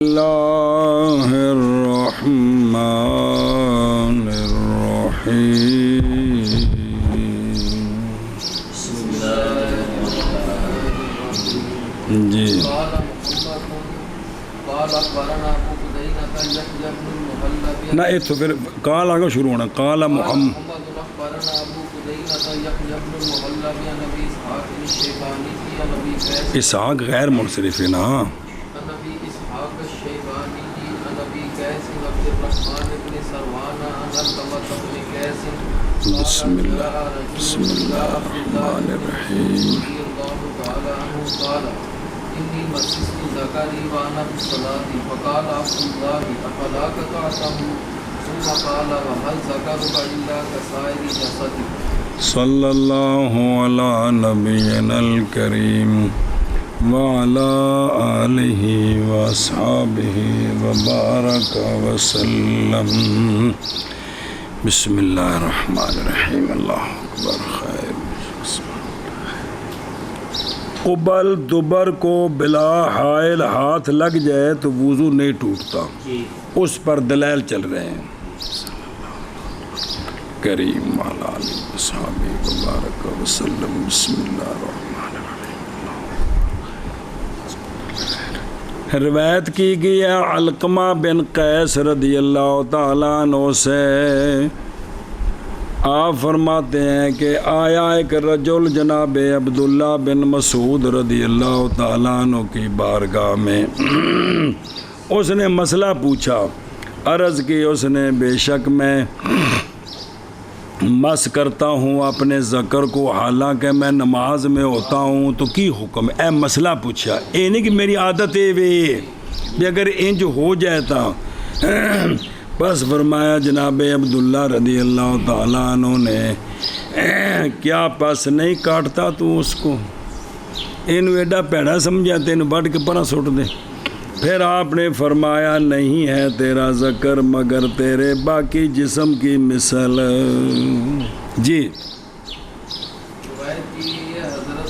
اللہ الرحمن الرحیم جی نہ یہ تو پھر کال آگے شروع ہونا قال محمد اسحاق غیر منصرف ہے نا بسم اللہ الرحمن الرحیم إني مسست ذكري وأنا في الصلاة فقال عبد الله أفلا قطعته ثم قال وهل ذكرك إلا كسائر جسدك صلی اللہ علی نبینا الکریم وعلی آلہ واصحابہ وبارک وسلم بسم اللہ الرحمن الرحیم اللہ اکبر خیر قبل دوبر کو بلا حائل ہاتھ لگ جائے تو وضو نہیں ٹوٹتا، اس پر دلائل چل رہے ہیں کریم وعلی آلہ وصحبہ وبارک وسلم بسم اللہ الرحمن الرحیم۔ روایت کی گئی ہے علقمہ بن قیس رضی اللہ تعالیٰ عنہ سے، آپ فرماتے ہیں کہ آیا ایک رجل جناب عبداللہ بن مسعود رضی اللہ تعالیٰ عنہ کی بارگاہ میں، اس نے مسئلہ پوچھا، عرض کی اس نے بے شک میں مس کرتا ہوں اپنے ذکر کو حالانکہ میں نماز میں ہوتا ہوں تو کی حکم اے مسئلہ پوچھا، اے نہیں کہ میری عادت ہے بھی اگر انج ہو جاتا، بس فرمایا جناب عبداللہ رضی اللہ تعالیٰ عنہ نے کیا پس نہیں کاٹتا تو اس کو، انہوں ایڈا پیڑا سمجھا تینوں بڑھ کے پرا سٹ دے۔ پھر آپ نے فرمایا نہیں ہے تیرا ذکر مگر تیرے باقی جسم کی مثل۔ جی روایت کی یہ حضرت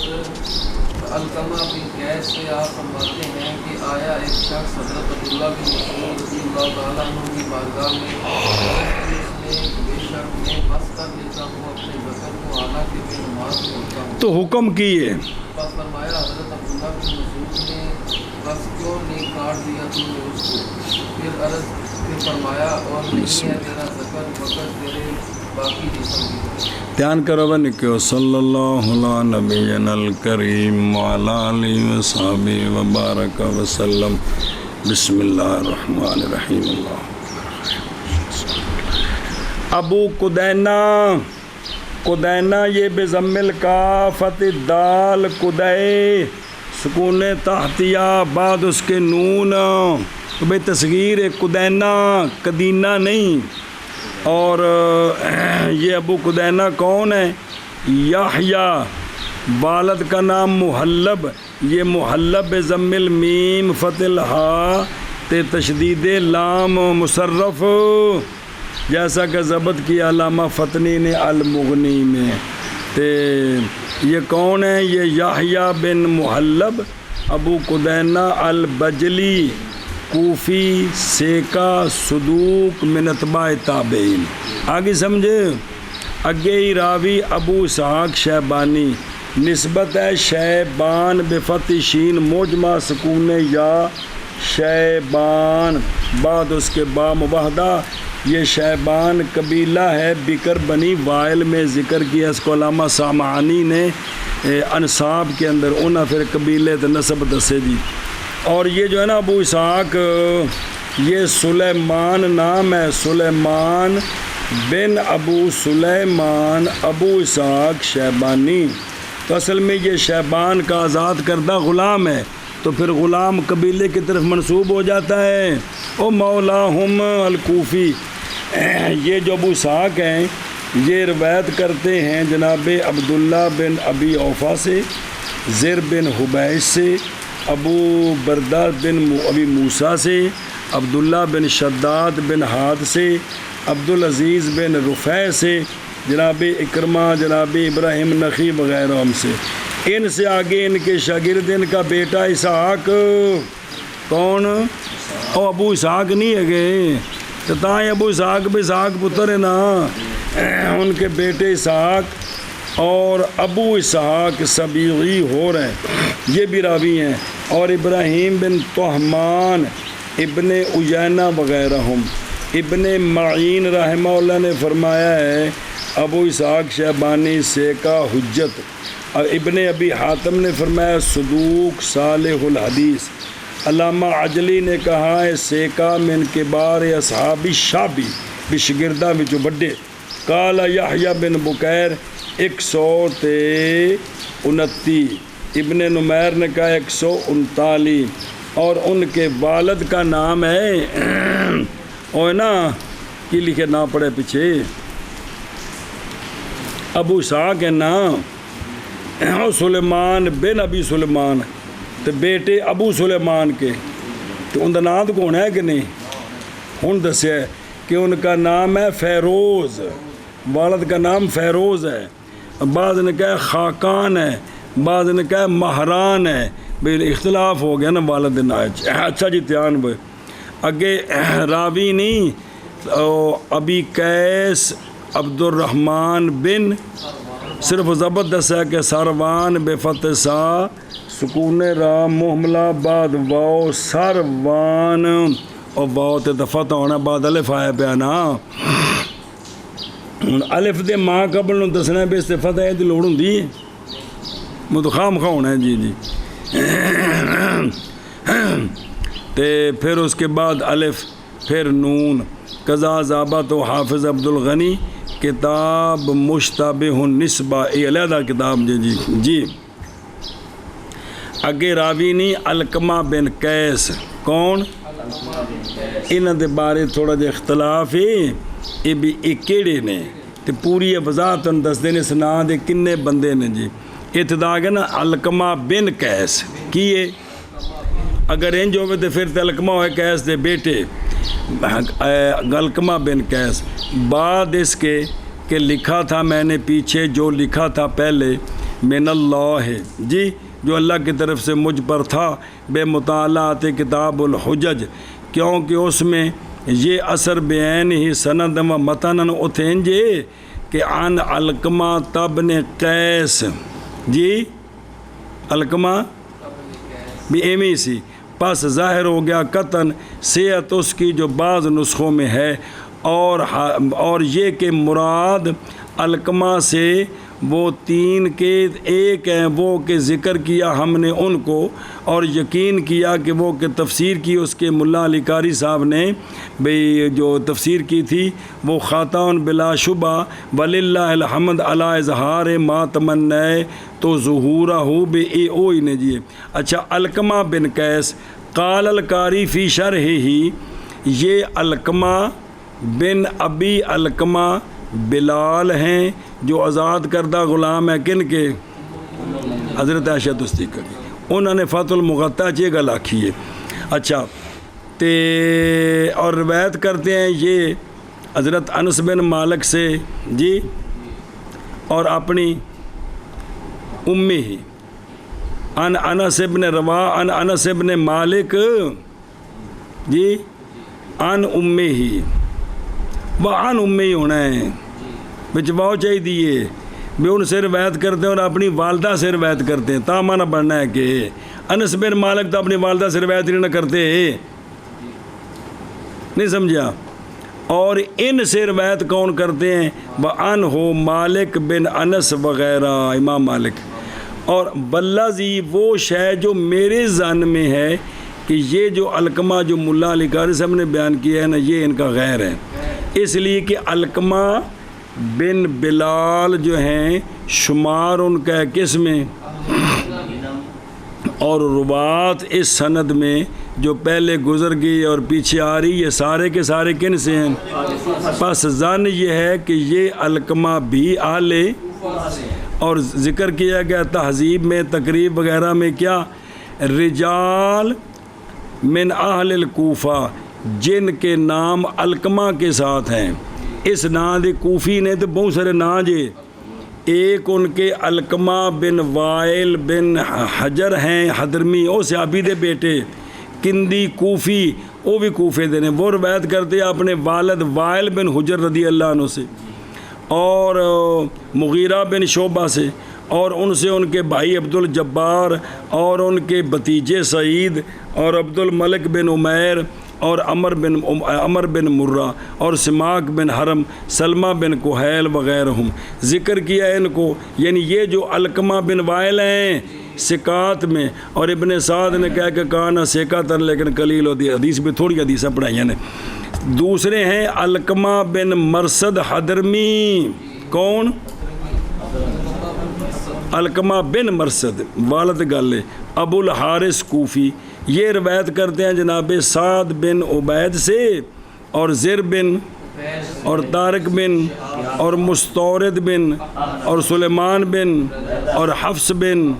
علقمہ بن قیس سے آپ فرماتے ہیں کہ آیا ایک شخص حضرت عبداللہ بن مسعود رضی اللہ تعالیٰ عنہ کی بارگاہ میں، اس نے بے شک میں بس کر لیتا ہوں اپنے ذکر کو حالانکہ میں نماز میں ہوتا ہوں، تو حکم کیے، بس فرمایا حضرت عبداللہ بن مسعود نے بس کیوں نہیں کاٹ دیا تم نے اس کو، پھر فرمایا اور نہیں ہے تیرا ذکر مگر تیرے باقی جسم کی۔ دھیان کرو بنکو صلی اللہ علی نبینا الکریم وعلی آلہ وصحبہ وبارک وسلم بسم اللہ الرحمن الرحیم اللہ۔ ابو قدینہ یہ بضم الکافۃ الدال قدے سکون تحتیہ بعد اس کے نون، تو بھئی تصغیر قدینہ قدینہ نہیں، اور یہ ابو قدینہ کون ہے؟ یحییٰ، والد کا نام محلب، یہ محلب بضم المیم فتح الہاء تے تشدید لام مصرف، جیسا کہ ضبط کی علامہ فتنی نے المغنی میں۔ تے یہ کون ہے؟ یہ یحییٰ بن محلب ابو قدینہ البجلی کوفی سیکا صدوق من اتباع تابعین۔ آگے سمجھے، اگے ہی راوی ابو اسحاق شیبانی، نسبت ہے شیبان بفتح شین مجمع سکون یا شیبان، بعد اس کے با مباہدہ، یہ شیبان قبیلہ ہے بکر بنی وائل میں ذکر کیا اس کو علامہ سامعانی نے انصاب کے اندر، انہاں پھر قبیلے تے نسب دسے جی۔ اور یہ جو ہے نا ابو اسحاق، یہ سلیمان نام ہے، سلیمان بن ابو سلیمان ابو اسحاق شیبانی، تو اصل میں یہ شیبان کا آزاد کردہ غلام ہے، تو پھر غلام قبیلے کی طرف منسوب ہو جاتا ہے۔ او مولاہم الکوفی، یہ جو ابو اسحاق ہیں یہ روایت کرتے ہیں جناب عبداللہ بن ابی اوفا سے، زر بن حبیش سے، ابو بردہ بن ابی موسیٰ سے، عبداللہ بن شداد بن حاد سے، عبدالعزیز بن رفیع سے، جناب اکرمہ، جناب ابراہیم نخی وغیرہ ہم سے۔ ان سے آگے ان کے شاگرد ان کا بیٹا اسحاق، کون؟ او ابو اسحاق نہیں ہے گے تو تاں ابو اسحاق بھی اسحاق پتر ہے نا، ان کے بیٹے اسحاق اور ابو اسحاق سبیعی ہو رہے ہیں، یہ بھی راوی ہیں، اور ابراہیم بن طہمان ابن عیینہ وغیرہ ہم۔ ابن معین رحمہ اللہ نے فرمایا ہے ابو اسحاق شیبانی سیکا حجت، اور ابن ابی حاتم نے فرمایا صدوق صالح الحدیث۔ علامہ عجلی نے کہا ہے سیکا من کبار اصحاب شابی بھی شگردہ وچوں بڑے۔ قال یحییٰ بن بکیر 129، ابن نمیر نے کہا 139، اور ان کے والد کا نام ہے اور نا کی لکھے نہ پڑے پیچھے ابو اسحاق ہے نا، سلیمان بن ابی سلیمان، تو بیٹے ابو سلیمان کے، تو ان کا نام تو کون ہے کہ نہیں؟ ہن دسیا ہے کہ ان کا نام ہے فیروز، والد کا نام فیروز ہے، بعض نے کہا خاقان ہے، بعض نے کہا مہران ہے، بھئی اختلاف ہو گیا نا والد نائج۔ اچھا جی دھیان بھائی اگے راوی نہیں ابی قیس عبد الرحمن بن، صرف ضبط دس ہے کہ سروان بے فتح سا سکون را محملہ بعد واو سروان، اور واو تے فتح ہونا بعد الف آیا پیا نا، الف دے ماں قبل نو دسنا بے اس فتح ہے دی لوڑ ہوندی ہے، وہ تو خام خواہ ہونا ہے جی جی۔ تے پھر اس کے بعد الف پھر نون، قضا ضابط و حافظ عبد الغنی کتاب مشتبہ النسبہ، یہ علیحدہ کتاب جی جی جی۔ اگے راوی نہیں علقمہ بن قیس، کون؟ انہاں دے بارے تھوڑا جا اختلاف ہے، یہ بھی کیڑے نے تے پوری وضاحت دس دے نے سنا دے کنے بندے نے جی۔ ابتدا ہے نا علقمہ بن قیس کیے، اگر انج ہوئے تو پھر علقمہ ہوئے قیس دے بیٹے، علقمہ بن قیس، بعد اس کے کہ لکھا تھا میں نے پیچھے جو لکھا تھا پہلے من اللہ ہے جی، جو اللہ کی طرف سے مجھ پر تھا بے مطالعات کتاب الحجج، کیونکہ اس میں یہ اثر بعین ہی سند و متن اتھیں جے کہ عن علقمہ تبن قیس جی، علقمہ بھی ایمی سی، پس ظاہر ہو گیا قطن صحت اس کی جو بعض نسخوں میں ہے، اور یہ کہ مراد علقمہ سے وہ تین کے ایک ہیں، وہ کہ ذکر کیا ہم نے ان کو، اور یقین کیا کہ وہ کہ تفسیر کی اس کے ملا علی قاری صاحب نے بھئی جو تفسیر کی تھی وہ خاطان بلا شبہ وللہ الحمد علی اظہار ما تمنائے تو ظہورہ ہو بے اے اوئی نے جی۔ اچھا علقمہ بن قیس قال القاری فی شرح ہی، یہ علقمہ بن ابی علقمہ بلال ہیں جو آزاد کردہ غلام ہے کن کے؟ حضرت عائشہ صدیقہ کی، انہوں نے فتح المغطا یہ گل آکھی ہے۔ اچھا تے اور روایت کرتے ہیں یہ حضرت انس بن مالک سے جی، اور اپنی امی ہی ان انس ابن روا ان انس ابن مالک جی ان امی ہی، وہ ان امی ہی ہونا ہے بچ واؤ چاہیے دیئے بھی ان سے روایت کرتے ہیں اور اپنی والدہ سے روایت کرتے ہیں، تا مانا بڑھنا ہے کہ انس بن مالک تو اپنی والدہ سے روایت نہیں نہ کرتے، نہیں سمجھا؟ اور ان سے روایت کون کرتے ہیں؟ وَأَنْ ہو مالک بن انس وغیرہ، امام مالک۔ اور بلّذی وہ شے جو میرے ذہن میں ہے کہ یہ جو علقمہ جو ملا علی قاری صاحب نے بیان کیا ہے نا، یہ ان کا غیر ہے، اس لیے کہ علقمہ بن بلال جو ہیں شمار ان کا کس میں، اور روات اس سند میں جو پہلے گزر گئی اور پیچھے آ رہی، یہ سارے کے سارے کن سے ہیں؟ پس ظن یہ ہے کہ یہ علقمہ بھی اہل، اور ذکر کیا گیا تہذیب میں تقریب وغیرہ میں کیا رجال من اہل الکوفہ، جن کے نام علقمہ کے ساتھ ہیں، اس نام دے کوفی نے تو بہت سارے نام جے، ایک ان کے علقمہ بن وائل بن حجر ہیں حضرمی، او صحابی دے بیٹے، کندی کوفی، وہ بھی کوفے دے نے، وہ روایت کرتے ہیں اپنے والد وائل بن حجر رضی اللہ عنہ سے اور مغیرہ بن شعبہ سے، اور ان سے ان کے بھائی عبد الجبار اور ان کے بھتیجے سعید اور عبد الملک بن عمیر اور عمر بن مرہ اور سماک بن حرم، سلمہ بن کحیل وغیرہم ذکر کیا ہے ان کو، یعنی یہ جو علقمہ بن وائل ہیں سکات میں، اور ابن سعد نے کہا کہ کانا سکاتن لیکن قلیل ہوتی حدیث بھی تھوڑی حدیثیں پڑھائیں نے۔ دوسرے ہیں علقمہ بن مرصد حضرمی، کون؟ علقمہ بن مرصد والد گالے ابو الحارث کوفی، یہ روایت کرتے ہیں جناب سعد بن عبید سے اور زر بن اور طارق بن اور مستورد بن اور سلیمان بن اور حفص بن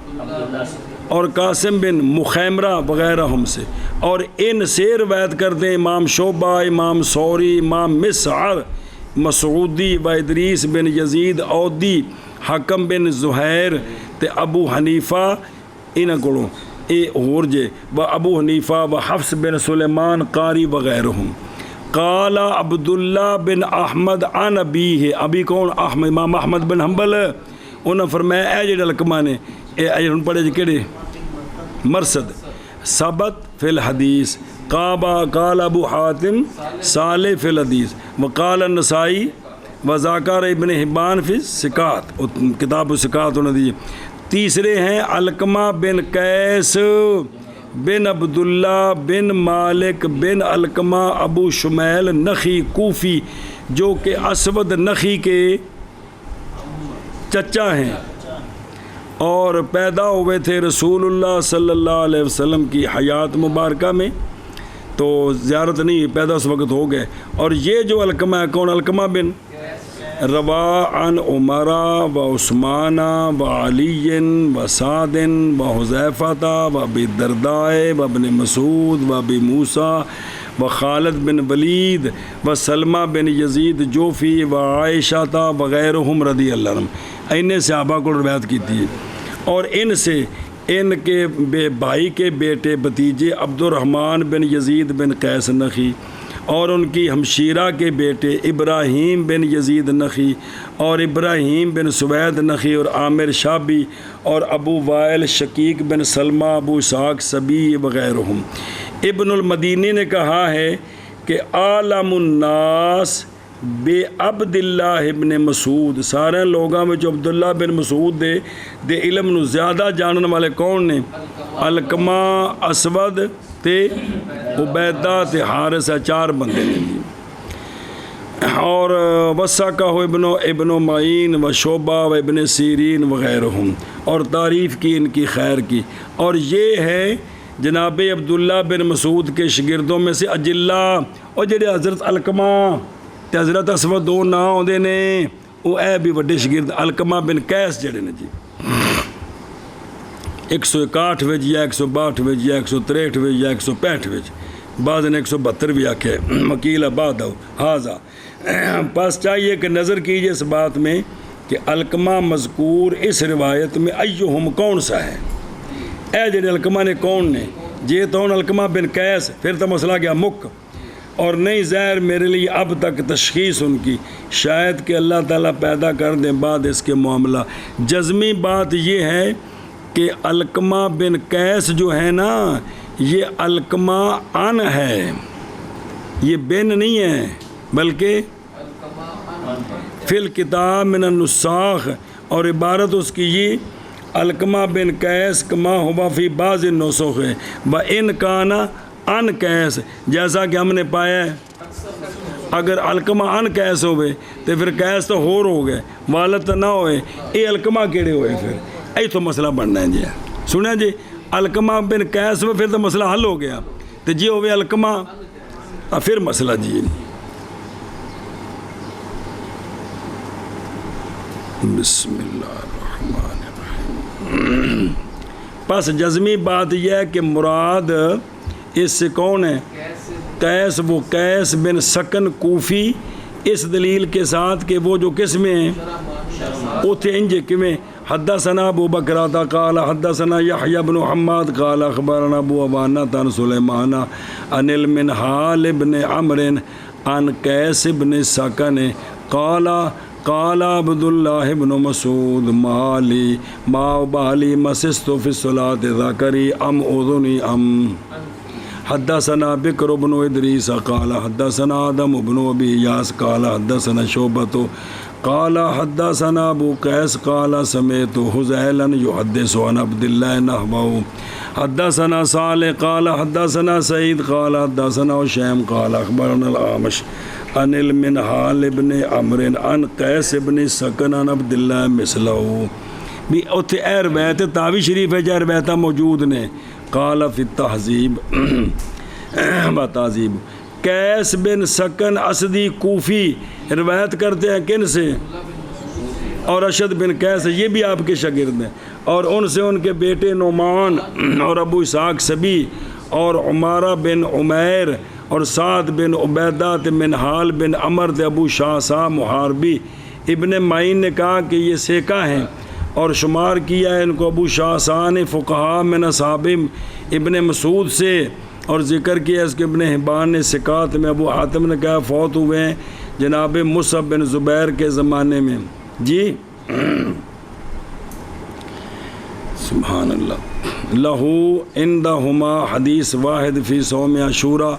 اور قاسم بن مخیمرہ وغیرہ ہم سے، اور ان سے روایت کرتے ہیں امام شعبہ، امام ثوری، امام مسعر مسعودی و ادریس بن یزید عودی، حکم بن زہیر تے ابو حنیفہ انہاں کولوں اے ہور جے و ابو حنیفہ و حفص بن سلیمان قاری وغیرہم۔ قال عبداللہ بن احمد عن ابیہ، ابی کون؟ احمد، امام احمد بن حنبل، انہوں نے فرمایا اے جڑے علقمہ نے اے ہن پڑھے جی کیڑے مرصد ثبت فی الحدیث، قال ابو حاتم صالح فی الحدیث وقال النسائی وذاکر ابن حبان فی الثقات، کتاب الثقات انہوں نے۔ تیسرے ہیں علقمہ بن قیس بن عبداللہ بن مالک بن علقمہ ابو شمیل نخی کوفی، جو کہ اسود نخی کے چچا ہیں اور پیدا ہوئے تھے رسول اللہ صلی اللہ علیہ وسلم کی حیات مبارکہ میں، تو زیارت نہیں، پیدا اس وقت ہو گئے۔ اور یہ جو علقمہ ہے کون؟ علقمہ بن روا عن عمرہ و عثمان و علی و سعد و حذیفہ و ابی الدرداء و ابن مسعود و ابی موسیٰ و خالد بن ولید و سلمہ بن یزید جوفی و عائشہ وغیرہم رضی اللہ عنہم، ان صحابہ کو روایت کی تھی، اور ان سے ان کے بھائی کے بیٹے بھتیجے عبد الرحمن بن یزید بن قیس نخی اور ان کی ہمشیرہ کے بیٹے ابراہیم بن یزید نخی اور ابراہیم بن سوید نخی اور عامر شابی اور ابو وائل شقیق بن سلمہ ابو اسحاق سبی وغیرہم۔ ابن المدینی نے کہا ہے کہ عالم الناس بے عبداللہ ابن مسعود، سارے لوگاں میں جو عبداللہ بن مسعود دے علم نو زیادہ جانن والے کون نے؟ علقمہ، اسود تے عبیدہ تے حارث، چار بندے نے، اور وثقہ ابن معین و شعبہ و ابن سیرین وغیرہم، اور تعریف کی ان کی خیر کی۔ اور یہ ہے جناب عبداللہ بن مسعود کے شاگردوں میں سے اجلہ، اور جڑے حضرت علقمہ تے حضرت اسود دو نا ہوندے نے، وہ اے بھی وڈے شاگرد علقمہ بن قیس جڑے نے جی، 161 وچ یا 162 وچ یا 163 وچ یا 165 وچ، بعض نے 172 بھی آکھے، وکیل بعد ہاذا۔ پس چاہیے کہ نظر کیجیے اس بات میں کہ علقمہ مذکور اس روایت میں ایہم کون سا ہے، اے جڑے علقمہ نے کون نے؟ جی تو علقمہ بن قیس، پھر تو مسئلہ گیا مک، اور نہیں ظاہر میرے لیے اب تک تشخیص ان کی، شاید کہ اللہ تعالیٰ پیدا کر دیں بعد اس کے معاملہ۔ جزمی بات یہ ہے کہ علقمہ بن قیس جو ہے نا، یہ علقمہ ان ہے، یہ بن نہیں ہے، بلکہ فی الکتاب من النساخ، اور عبارت اس کی یہ علقمہ بن قیس کما ہوا فی بعض النسخ ہے، وَإِنْ كَانَ ان قیس، جیسا کہ ہم نے پایا ہے اگر علقمہ ان قیس ہوئے تو پھر قیس تو ہور ہو گئے، والد نہ ہوئے، یہ علقمہ کیڑے ہوئے؟ پھر ای تو مسئلہ بننا ہے جی، سنیں جی، علقمہ بن قیس ہوئے پھر تو مسئلہ حل ہو گیا، تو جی ہوئے علقمہ، پھر مسئلہ جی۔ بسم اللہ الرحمن الرحیم۔ پس جزمی بات یہ ہے کہ مراد اس سے کون ہے؟ قیس، وہ قیس بن سکن کوفی، اس دلیل کے ساتھ کہ وہ جو کس میں ہیں اوتھے انجے کمیں حدثنا ابو بکرہ قال حدثنا یحیی بن حماد قال اخبرنا ابو عوانہ عن سلیمان عن المنہال بن عمرو عن قیس بن سکن قال قال عبد اللہ بن مسعود ما بالی مسست فی الصلاۃ ذکری ام اذنی ام حدثنا بکر بن ادریس قال حدثنا آدم بن ابی یاس قال حدثنا شعبۃ قال حدثنا ابو قیس قال سمعت حذیلا یحدث عن عبد اللہ نحوہ حدثنا صالح قال حدثنا سعید قال حدثنا شیم قال اخبرنا الاعمش عن المنہال بن عمرو عن قیس بن سکن عن عبد اللہ مثلہ بھی اتنے اے روایت تاوی شریف ہے جا روایتاں موجود نے قال فی التہذیب تہذیب قیس بن سکن اسدی کوفی روایت کرتے ہیں کن سے؟ اور اشد بن قیس یہ بھی آپ کے شاگرد ہیں، اور ان سے ان کے بیٹے نعمان اور ابو اسحاق سبی اور عمارہ بن عمیر اور سعد بن عبیدہ منہال بن عمر ابو شاہ محاربی ابن معین نے کہا کہ یہ سیکہ ہیں، اور شمار کیا ہے ان کو ابو شاہ نے فقہاء من اصحاب ابن مسعود سے، اور ذکر کیا اس کے ابن حبان نے ثقات میں، ابو حاتم نے کہا فوت ہوئے ہیں جناب مصعب بن زبیر کے زمانے میں جی سبحان اللہ۔ لہو عندہما حدیث واحد فی صوم عاشوراء،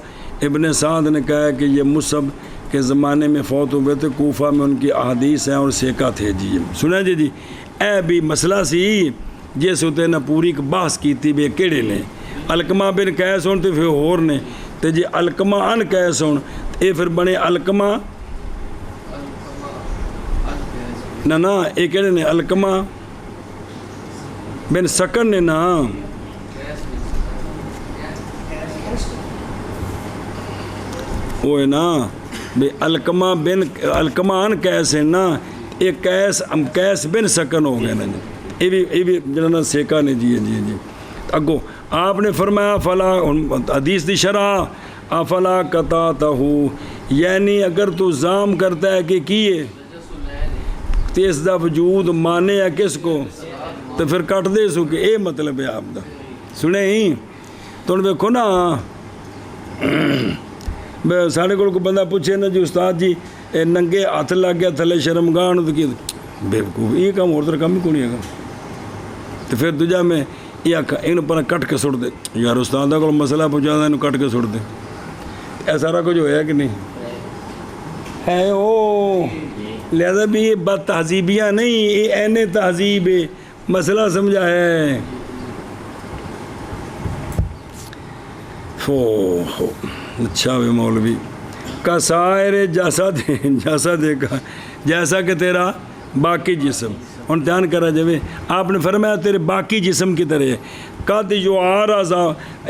ابن سعد نے کہا کہ یہ مصعب کے زمانے میں فوت ہوئے تھے، کوفہ میں ان کی احادیث ہیں اور سیکہ تھے جی سنیں جی اے بھی مسئلہ سی جس ہوتے نہ پوری بحث کیتی بے کیڑے نے علقمہ بن قیس ہون تے پھر ہور نے تے جی علقمہ ان قیس ہون اے پھر بنے علقمہ نہ اے کہڑے نے علقمہ بن سکن نے نا وہ ہے نا بے علقمہ ان قیس ہے نا ایک قیس بن سکن ہو گئے نا جی یہ بھی جنہاں سیکا نے جی اگو آپ نے فرمایا فلا حدیث دی شرح افلا قطعتہ، یعنی اگر تو زام کرتا ہے کہ کیے تیس دا وجود مانے ہے کس کو تو پھر کٹ دے سو کہ اے مطلب ہے آپ دا سنے ہی تو ان دیکھو نا ساڑھے کو بندہ پوچھے نا جی استاد جی ننگے ہاتھ لگ گیا تھلے شرمگاہ تو کی بےوقوف یہ کام اور کام ہی کو نہیں ہے تو پھر دوجا میں یہ آکھا انہوں پر کٹ کے سٹ دے یار استاد کو مسئلہ پہنچا دا انہوں کٹ کے سٹ دے اے سارا کچھ ہویا کہ نہیں ہے او لہذا بھی یہ بد تہذیبیاں نہیں یہ این تہذیب مسئلہ سمجھا ہے اچھا بھی مولوی کا سائر جیسا دیکھا جیسا کہ تیرا باقی جسم اور دھیان کرا جائے آپ نے فرمایا تیرے باقی جسم کی طرح قد جو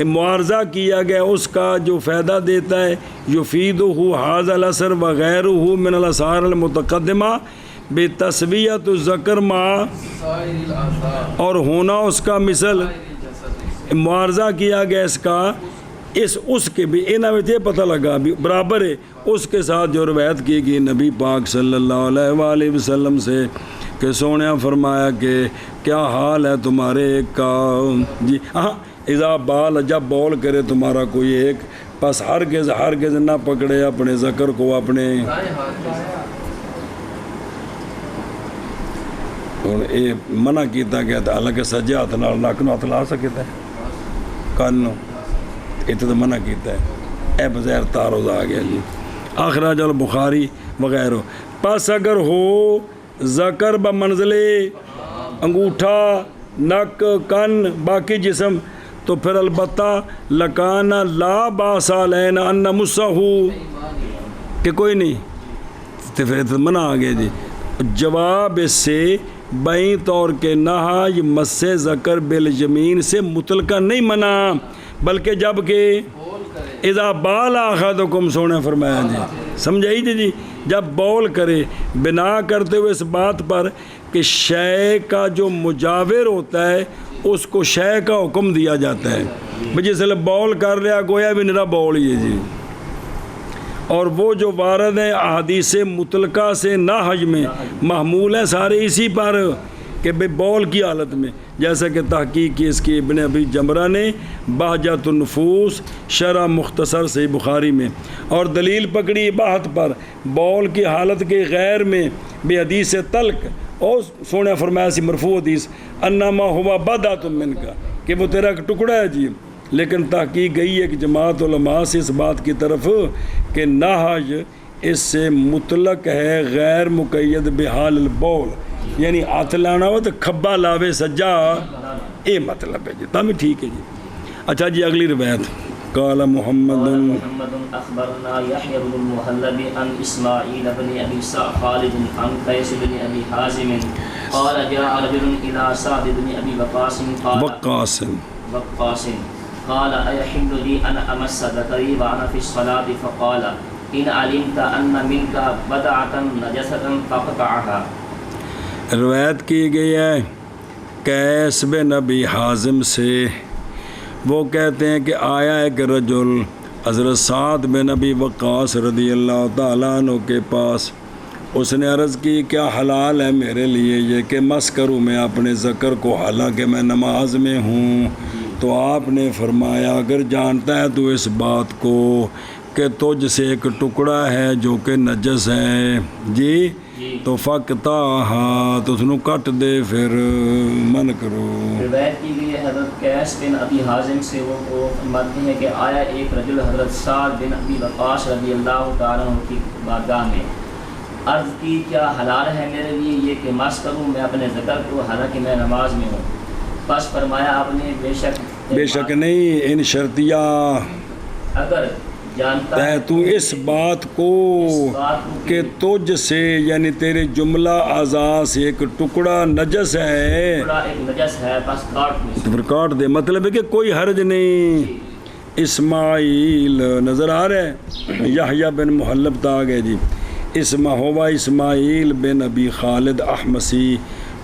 معارضہ کیا گیا اس کا جو فائدہ دیتا ہے یفیدہ ھذا الاثر وغیرہ من الاثار المتقدمہ بتسویۃ الذکر مع اور ہونا اس کا مثل معارضہ کیا گیا اس کا اس کے بھی انہاں میں یہ پتہ لگا بھی برابر ہے اس کے ساتھ جو روایت کی گئی نبی پاک صلی اللہ علیہ وآلہ وسلم سے کہ سونیا فرمایا کہ کیا حال ہے تمہارے ایک کا جی ہاں اذا بال جب بول کرے تمہارا کوئی ایک پس ہرگز نہ پکڑے اپنے ذکر کو اپنے یہ منع کیتا گیا تھا حالانکہ سجے ہاتھ نال نک نو ہاتھ لا سکتا ہے کن اتنے تو منع کیتا ہے اے بغیر تعارض آ گیا جی اخراج البخاری وغیرہ پس اگر ہو ذکر بمنزل انگوٹھا نک کن باقی جسم تو پھر البتہ لکانا لا باسا لینا ان مسہو کہ کوئی نہیں تو پھر منع آ گیا جی جواب اس سے بائیں طور کے نہا یہ مس ذکر بالیمین سے مطلقہ نہیں منع بلکہ جب کہ اذا بال احدکم سونے فرمایا جی سمجھائی جی جب بول کرے بنا کرتے ہوئے اس بات پر کہ شے کا جو مجاور ہوتا ہے اس کو شے کا حکم دیا جاتا ہے جس لئے بول کر رہا گویا بھی نرا بول یہ جی اور وہ جو وارد ہیں احادیث مطلقہ سے نہ حج میں محمول ہیں سارے اسی پر کہ بے بول کی حالت میں، جیسا کہ تحقیق کی اس کی ابن ابی جمرہ نے بہجۃ النفوس شرح مختصر صحیح بخاری میں، اور دلیل پکڑی اباحت پر بول کی حالت کے غیر میں بے حدیث تلق، اور سونے فرمایا سی مرفوع حدیث انما ہوا بدعۃ من کا، کہ وہ تیرا ایک ٹکڑا ہے جی۔ لیکن تحقیق گئی ہے کہ جماعت علماء سے اس بات کی طرف کہ نہج اس سے مطلق ہے، غیر مقید بحال البول، یعنی ہاتھ لانا ہو تو کھبا لاوے سجا، یہ مطلب ہے جی، تم ٹھیک ہے جی۔ اچھا جی اگلی روایت، قال محمد اخبرنا يحيى بن المهلب عن اسماعيل بن ابي خالد عن قيس بن ابي حازم قال جاء رجل الى سعد بن ابي وقاص قال ايحل لي ان امس ذكري وانا في الصلاه فقال ان علمت ان منك بدعه نجسه فاقطعها۔ روایت کی گئی ہے قیس بن ابی حازم سے، وہ کہتے ہیں کہ آیا ایک رجل حضرت سعد بن ابی وقاص رضی اللہ تعالیٰ عنہ کے پاس، اس نے عرض کی کیا حلال ہے میرے لیے یہ کہ مس کروں میں اپنے ذکر کو حالانکہ میں نماز میں ہوں؟ تو آپ نے فرمایا اگر جانتا ہے تو اس بات کو کہ تجھ سے ایک ٹکڑا ہے جو کہ نجس ہے جی تو فقطعھا، تو اس نے کٹ دے، پھر من کرو۔ روایت کی گئی ہے حضرت قیس بن ابی حازم سے، وہ فرماتے ہیں کہ آیا ایک رجل حضرت سعد بن ابی وقاص رضی اللہ تعالیٰ عنہ کی بارگاہ میں، عرض کی کیا حلال ہے میرے لیے یہ کہ مس کروں میں اپنے ذکر کو حالانکہ میں نماز میں ہوں؟ بس فرمایا آپ نے بے شک نہیں، ان شرطیہ اگر جانتا ہے تو اس بات کو کہ تجھ سے یعنی تیرے جملہ اعضاء سے ایک ٹکڑا نجس ہے، بس پھر کاٹ دے، مطلب ہے کہ کوئی حرج نہیں۔ اسماعیل نظر آ رہا ہے، یحییٰ بن محلب تا آ گئے جی، اسماعیل بن ابی خالد احمسی،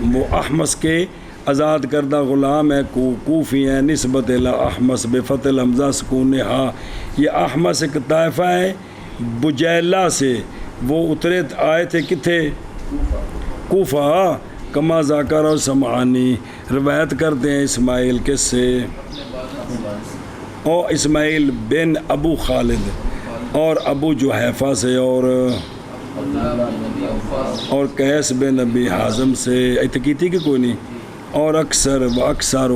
وہ احمس کے آزاد کردہ غلام ہے، کوفی ہیں، نسبت الی احمس بفتح الحمزہ سکون ہا، یہ احمس ایک طائفہ ہے بجیلہ سے، وہ اترے آئے تھے کتھے؟ کوفہ، کما ذاکر و سمعانی، روایت کرتے ہیں اسماعیل کس سے؟ اور اسماعیل بن ابو خالد اور ابو جحیفہ سے اور قیس بن ابی حازم سے، اتقیتی کہ کوئی نہیں، اور اکثر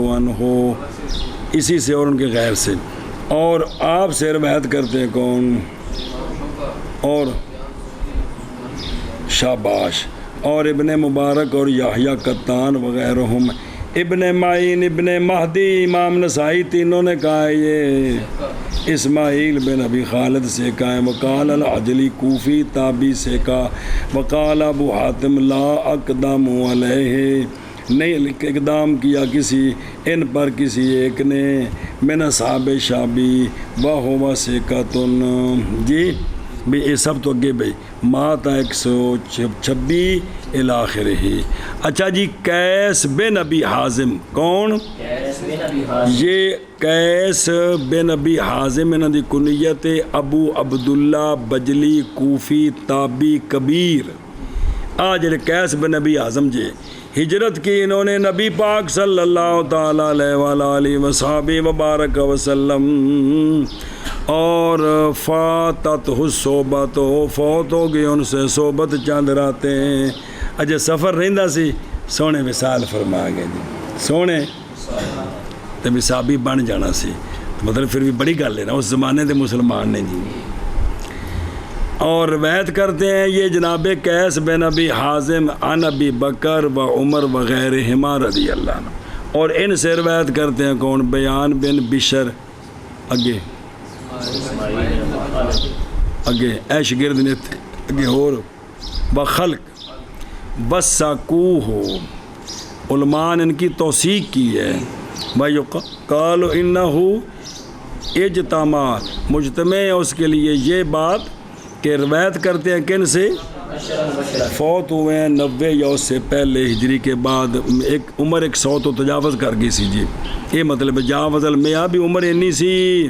عنہ اسی سے اور ان کے غیر سے، اور آپ سے روایت کرتے ہیں کون؟ اور شاباش، اور ابن مبارک اور یحییٰ قطان وغیرہم، ابن معین، ابن مہدی، امام نسائی، تینوں نے کہا ہے یہ اسماعیل بن ابی خالد سے کہا ہے، وقال العجلی کوفی تابی سے کہا، وقال ابو حاتم لا اقدام علیہ، نہیں اقدام کیا کسی ان پر کسی ایک نے، من اصحاب شابی وہو ثقۃ، جی بھی یہ سب تو اگے بھائی مات 126 الاخر ہی۔ اچھا جی قیس بن ابی حازم کون؟ یہ قیس بن ابی حازم انہوں دی کنیت ابو عبداللہ بجلی کوفی تابی کبیر۔ جڑے قیس بن ابی حازم جی ہجرت کی انہوں نے نبی پاک صلی اللہ تعالیٰ علیہ وآلہ وصحبہ وبارک وسلم، اور فاتت الصحبت، فوت ہو گئی ان سے صحبت چند راتیں، اجے سفر رہندا سی، سونے وصال فرما گئے جی، سونے تے وصابی بن جانا سی، مطلب پھر بھی بڑی گل ہے نا، اس زمانے دے مسلمان نے جی۔ اور روایت کرتے ہیں یہ جناب قیس بن ابی حازم عن ابی بکر و عمر وغیرہما رضی اللہ عنہ، اور ان سے روایت کرتے ہیں کون؟ بیان بن بشر، اگے ایش گرد نے اگے اور بخلق بساکوہ، علماء نے ان کی توثیق کی ہے، قالوا انہو اجتماع، مجتمع ہے اس کے لیے یہ بات کہ روایت کرتے ہیں کن سے؟ فوت ہوئے ہیں 90 یا اس سے پہلے ہجری کے بعد، ایک عمر 100 تو تجاوز کر گئی سی جی، یہ مطلب جاوز المیا بھی عمر انی سی۔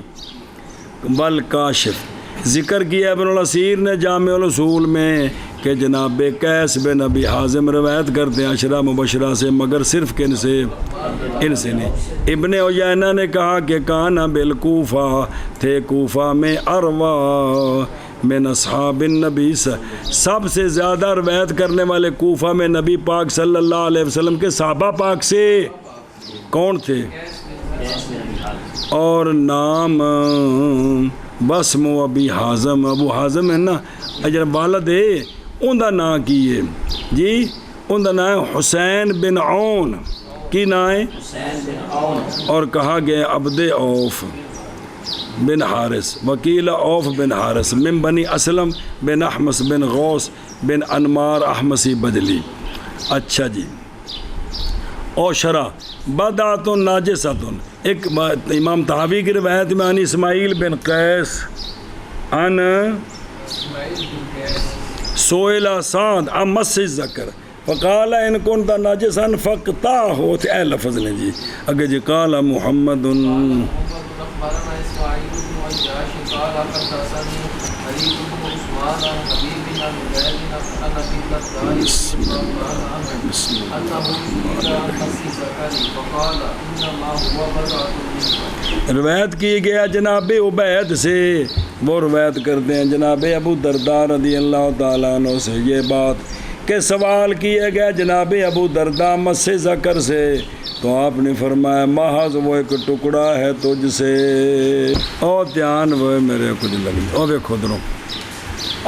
والکاشف ذکر کیا ابن الاسیر نے جامع الاصول میں کہ جناب قیس بن ابی حازم روایت کرتے ہیں عشرہ مبشرہ سے، مگر صرف کن سے؟ ان سے نہیں۔ ابن عیینہ نے کہا کہ کانا بالکوفہ، تھے کوفہ میں اروا من اصحاب النبی، سب سے زیادہ روایت کرنے والے کوفہ میں نبی پاک صلی اللہ علیہ وسلم کے صحابہ پاک سے کون تھے؟ اور نام بسم ابی حازم، ابو حازم ہے نا اجر والد ہے، ان دا نام کی ہے جی، ان دا نام ہے حسین بن عون، کی نام ہے حسین بن عون، اور کہا گیا عبد عوف بن حارث، وکیل عوف بن حارث، من بنی اسلم بن احمس بن غوث بن انمار احمسی بجلی۔ اچھا جی، اور شرح بدعت ناجست، ایک امام طحاوی کی روایت میں عن اسماعیل بن قیس عن سئل سعد عن مس الذکر فقال ان كنت ناجسا فاقطعه، اے لفظ نے جی اگر جی قال محمد أخبرنا إسماعيل بن عياش قال حدثني حبيب بن عثمان عن حبيب بن عبيد عن أبي الدرداء رضي الله عنه أنه سئل عن مس الذكر فقال إنما هو بضعة منك۔ روایت کی گیا جناب عبید سے، وہ روایت کرتے ہیں جناب ابو درداء رضی اللہ تعالیٰ عنہ سے یہ بات کہ سوال کیا گیا جناب ابو درداء مس ذکر سے، تو آپ نے فرمایا محض وہ ایک ٹکڑا ہے تجھ سے، اور دھیان وہ میرے کچھ لگی، اور وہ خود رو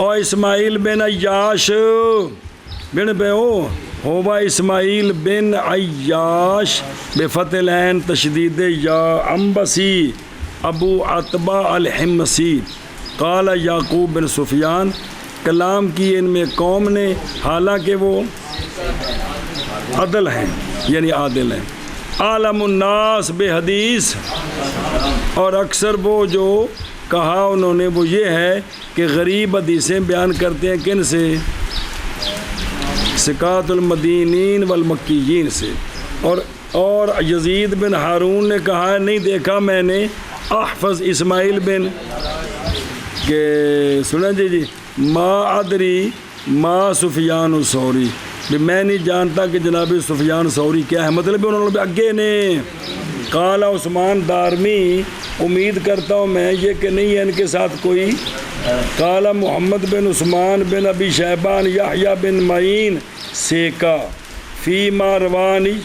اور اسماعیل بن عیاش بن بے ہوا اسماعیل بن عیاش بفتح العین تشدید یا انبسی ابو عتبہ الحمسی قال یعقوب بن سفیان، کلام کی ان میں قوم نے، حالانکہ وہ عدل ہیں یعنی عادل ہیں، عالم الناس بے حدیث، اور اکثر وہ جو کہا انہوں نے وہ یہ ہے کہ غریب حدیثیں بیان کرتے ہیں کن سے؟ ثقات المدینین والمکیین سے، اور یزید بن ہارون نے کہا ہے نہیں دیکھا میں نے احفظ اسماعیل بن کہ سنیں جی ما ادری ما سفیان الثوری، میں نہیں جانتا کہ جناب سفیان ثوری کیا ہے، مطلب انہوں نے اگے نے قال عثمان دارمی، امید کرتا ہوں میں یہ کہ نہیں ہے ان کے ساتھ کوئی، قال محمد بن عثمان بن ابی شیبان یحییٰ بن معین سیکا فیما روانی،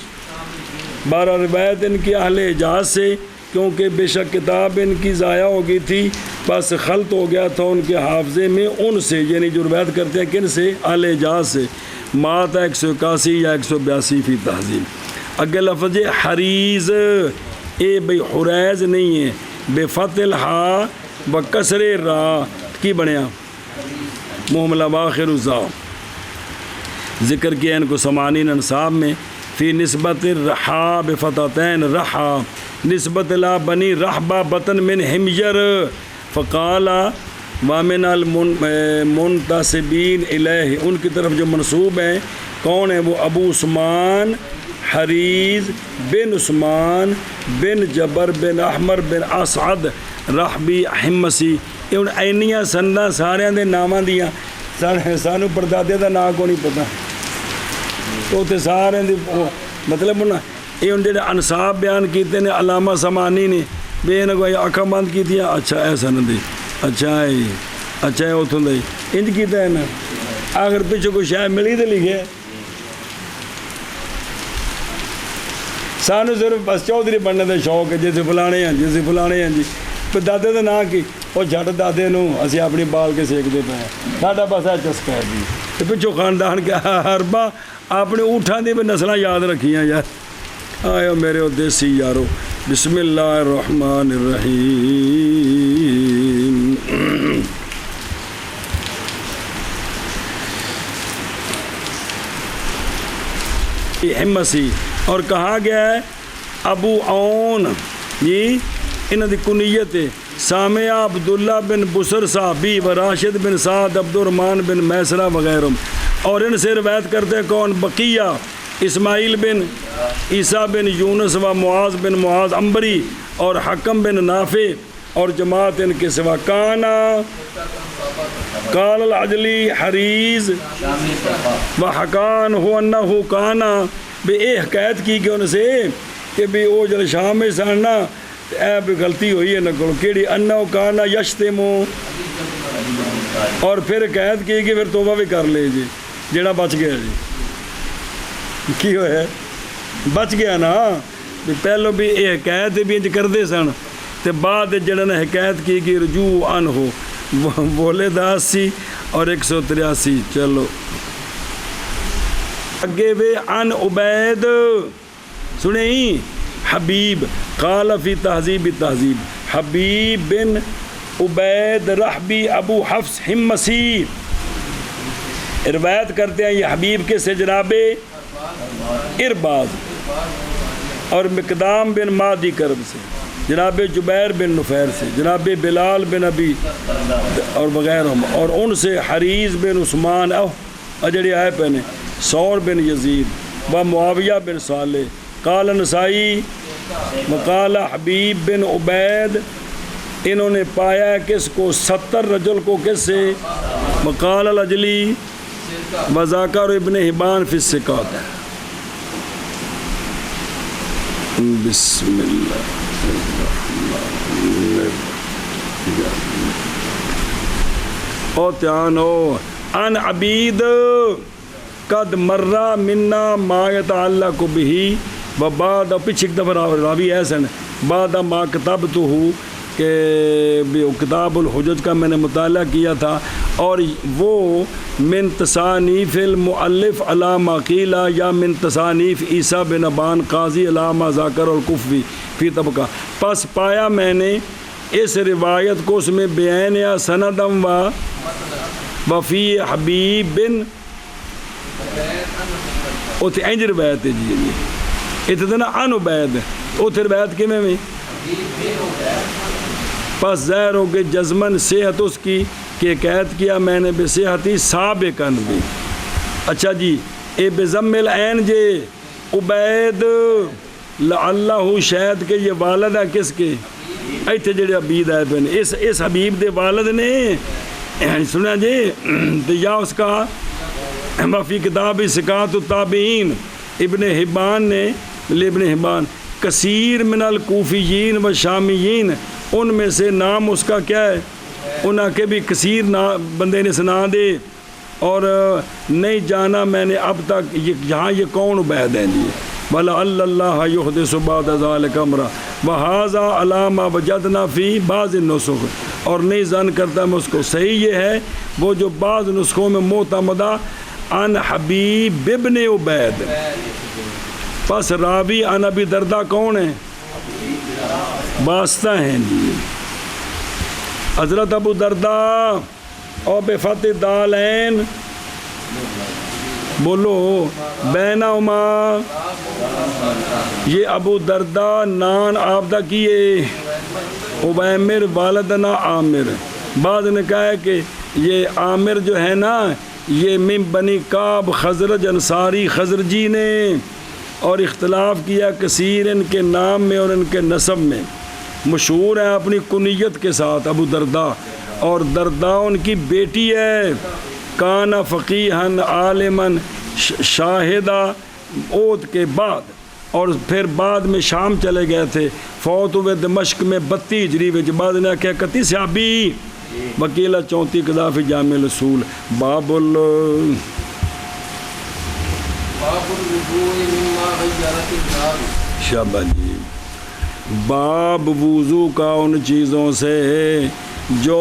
بارہ روایت ان کی اہل حجاز سے، کیونکہ بے شک کتاب ان کی ضائع ہو گئی تھی، بس خلط ہو گیا تھا ان کے حافظے میں ان سے، یعنی جو روایت کرتے ہیں کن سے؟ اہل حجاز سے، مات 181 یا 182 فی تہذیب۔ اگے لفظ حریز، اے بھئی حریز نہیں ہے، بے فتح الحا و کسر را کی بنیا محملہ واخر الزا، ذکر کیا ان کو سمانین انصاب میں، فی نسبت الرحا بفتحتین رحا نسبت لا بنی رحبہ بطن من حمیر، فقال وامن المنتسبین الیہ، ان کی طرف جو منسوب ہیں کون ہیں وہ؟ ابو عثمان حریز بن عثمان بن جبر بن احمر بن اسعد رحبی حمسی، ان اینیاں سندا سارے دے ناماں دیاں، سانو پردادے دا نام کو نہیں پتہ، تو تے سارے دی مطلب نا یہ ان جڑے انصاب بیان کیتے نے علامہ سمانی نے بے نہ کوئی اکھاں بند کیتیاں، اچھا ایسا نہ دی، اچھا ہے اتوں دے انج کیتا ہے نا، آخر پیچھے کوئی شاید ملی تو لکھے سانو صرف بس چودھری بننے کا شوق ہے، جیسے فلانے ہیں جی پھر دادے کا نام کی وہ جھٹ دادے نو اسی اپنی بال کے سیکتے پے ہیں، ساڈا بس ہے چسکا ہے جی، تو پچھو خاندان کے ہربا اپنے اونٹاں دی بھی نسلاں یاد رکھیاں یار، آئے میرے دیسی یارو، بسم اللہ الرحمن الرحیم۔ حمسی، اور کہا گیا ہے ابو عون جی انہاں دی کنیت ہے، سامع عبداللہ بن بسر صحابی و راشد بن سعد عبد الرحمن بن میسرہ وغیرہ، اور ان سے روایت کرتے ہیں کون؟ بقیہ اسماعیل بن عیسیٰ بن یونس و معاذ بن معاذ عنبری، اور حکم بن نافع، اور جماعت ان کے سوا کانا قال العجلی حریز وحکان ہو انہو کانا بھی اے حکایت کی کہ ان سے کہ بھی او جل شام میں ساننا اے بھی غلطی ہوئی ہے نہ کرو کیڑی انہو کانا یشتمو اور پھر حکایت کی کہ پھر توبہ بھی کر لے جی جڑا بچ گیا جی کی ہوئے بچ گیا نا بھی پہلو بھی اے حکایت بھی انج کر دے سن تے بعد جڑا نے حکایت کی کہ رجوع ان ہو بولے 80 اور 183 چلو اگے وے ان عبید سنیں حبیب قال فی تہذیب التہذیب حبیب بن عبید رحبی ابو حفص حمصی روایت کرتے ہیں یہ حبیب کے سے جناب ارباز اور مقدام بن مادی کرب سے جناب جبیر بن نفیر سے جناب بلال بن ابی اور وغیرہ اور ان سے حریز بن عثمان اجڑی آئے پہنے ثور بن یزید و معاویہ بن صالح قال نسائی وقال حبیب بن عبید انہوں نے پایا کس کو 70 رجل کو کس سے وقال العجلی وذاکر ابن حبان فی الثقات بسم اللہ او تیانو ان عبید قد مرہ منا ما یتعلق بہی و بعد پیچھے ایک دفعہ راوی ایسا بعد ما کتابتو ہوں کہ کتاب الحجج کا میں نے مطالعہ کیا تھا اور وہ من تصانیف المؤلف علامہ قیلہ یا من تصانیف عیسیٰ بن ابان قاضی علامہ ذاکر الکفوی فی طبقہ پس پایا میں نے اس روایت کو اس میں بیان یا سندم و وفی حبیب بن اتھے انج روایت ہے جی اتھے نا ان عبید اتھے روایت کے میں پس ظاہر ہو کہ جزمن صحت اس کی کہ قید کیا میں نے بصحتی سابقاً بھی اچھا جی اے بضم العین جے عبید لعلہ شاید کہ یہ والد ہے کس کے ایتھے جڑے عبید آئے پہنے اس حبیب دے والد نے سنا جی تو یا اس کا فی کتاب ثقات التابعین ابن حبان نے ابن حبان کثیر من الکوفیین و شامیین ان میں سے نام اس کا کیا ہے انہاں کے بھی کثیر بندے نے سنا دے اور نہیں جانا میں نے اب تک یہاں یہ کون عبید ہیں جی بلا اللہ یحدث بعد ذلک امرا وہذا علامہ وجدنا فی بعض النسخ اور نہیں زن کرتا میں اس کو صحیح یہ ہے وہ جو بعض نسخوں میں معتمدہ ان حبیب ابن عبید پس راوی ان ابی دردہ کون ہیں واسطہ ہیں جی حضرت ابو دردہ اور بفتح دالین بولو بینہما یہ ابو دردہ نان آبدہ کیے عبیمر والدنا عامر بعض نے کہا ہے کہ یہ عامر جو ہے نا یہ من بنی کعب خزرج انصاری خزرجی نے اور اختلاف کیا کثیر ان کے نام میں اور ان کے نسب میں مشہور ہے اپنی کنیت کے ساتھ ابو دردہ اور دردہ ان کی بیٹی ہے کان فقیہن عالمن شاہدہ عود کے بعد اور پھر بعد میں شام چلے گئے تھے فوت ہوئے دمشق میں 32 ہجری وچ بعد نے کہا 31 صحابی وکیلہ 34 قذافی جامع الاصول باب شاباش جی باب وضو کا ان چیزوں سے جو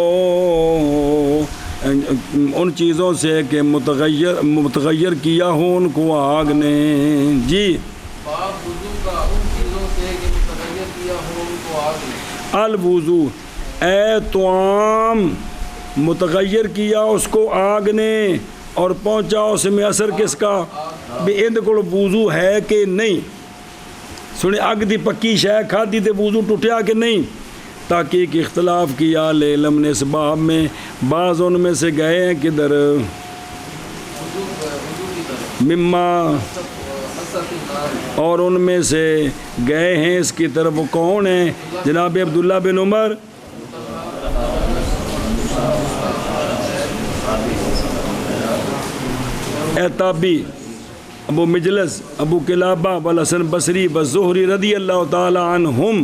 ان چیزوں سے کہ متغیر کیا ہو ان کو آگ نے جی باب وضو کا ان چیزوں سے کہ متغیر کیا ہو ان کو آگ نے الوضو اے توام متغیر کیا اس کو آگ نے اور پہنچا اس میں اثر کس کا بھی اند کو وضو ہے کہ نہیں سنے اگ دی پکی شے کھادی تے وضو ٹوٹیا کہ نہیں تاکہ ایک اختلاف کیا علم نے اس باب میں بعض ان میں سے گئے ہیں کدھر مما اور ان میں سے گئے ہیں اس کی طرف وہ کون ہیں جناب عبداللہ بن عمر اے تابی ابو مجلس ابو قلابہ والحسن بصری والزہری رضی اللہ تعالی عنہم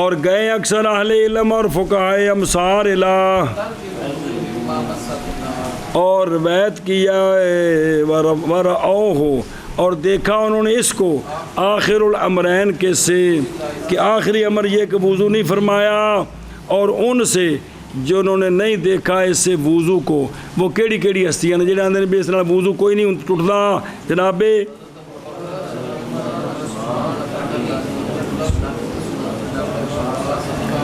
اور گئے اکثر اہل علم اور فقہائے امصار الہ اور روایت کیا ورعوہ اور دیکھا انہوں نے اس کو آخر الامرین کے سے کہ آخری امر یہ کہ وضو نہیں فرمایا، اور ان سے جو انہوں نے نہیں دیکھا اس سے وضو کو، وہ کیڑی کیڑی ہستیاں نے جہاں آدھے بھی اس طرح وضو کوئی نہیں ٹوٹتا جناب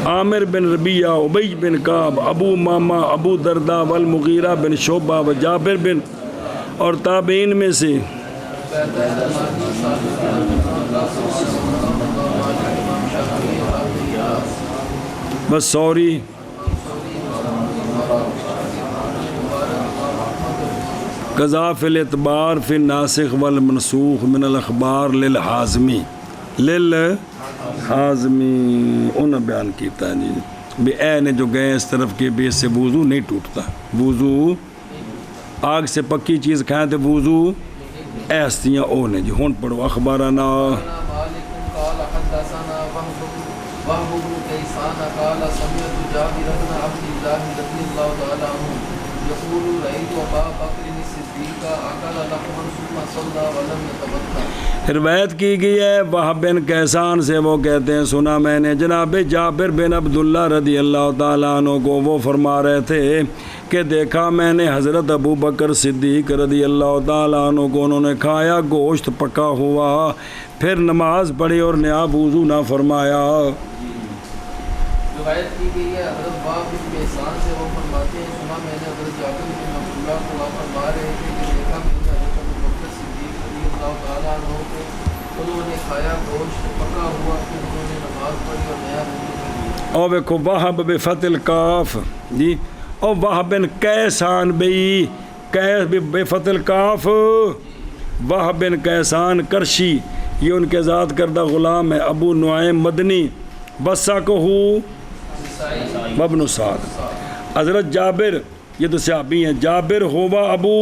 عامر بن ربیعہ، ابی بن کعب، ابو ماما، ابو دردہ والمغیرہ بن شعبہ و جابر بن اور تابعین میں سے بس سوری قضا فی الاعتبار فی الناسخ والمنسوخ من الاخبار للحازمی انہوں نے بیان کیتا ہے جی بھی اے نے جو گئے اس طرف کے بھی اس سے وضو نہیں ٹوٹتا، وضو آگ سے پکی چیز کھائیں تو وضو اے ہستیاں او نے جی۔ ہون پڑھو اخبارنا قال حدثنا وهب بن كيسان قال سمعت جابر بن عبد الله رضي الله تعالى عنه يقول رأيت أبا بكر الصديق أكل لحما ثم صلى ولم يتوضأ۔ روایت کی گئی ہے وہب بن کیسان سے، وہ کہتے ہیں سنا میں نے جناب جابر بن عبداللہ رضی اللہ تعالیٰ عنہ کو، وہ فرما رہے تھے کہ دیکھا میں نے حضرت ابو بکر صدیق رضی اللہ تعالیٰ عنہ کو، انہوں نے کھایا گوشت پکا ہوا، پھر نماز پڑھی اور نیا وضو نہ فرمایا۔ روایت کی گئی ہے حضرت وہب بن کیسان سے، وہ فرماتے ہیں سنا میں نے حضرت جابر بن عبداللہ کو آپ فرما رہے تھے کہ دیکھا میں نے حضرت ابو بکر صدیق رضی اللہ تعالیٰ عنہ کو، انہوں نے کھایا گوشت پکا ہوا، پھر انہوں نے نماز پڑھی اور نیا وضو کیا۔ اور ویکھو وہب بفتح الکاف جی، اور وہب بن کیسان بئی بفتح الکاف، وہب بن کیسان کرشی، یہ ان کے ذات کردہ غلام ہے، ابو نعیم مدنی، وثقہ ابن سعد۔ حضرت جابر یہ تو صحابی ہیں، جابر ہوا ابو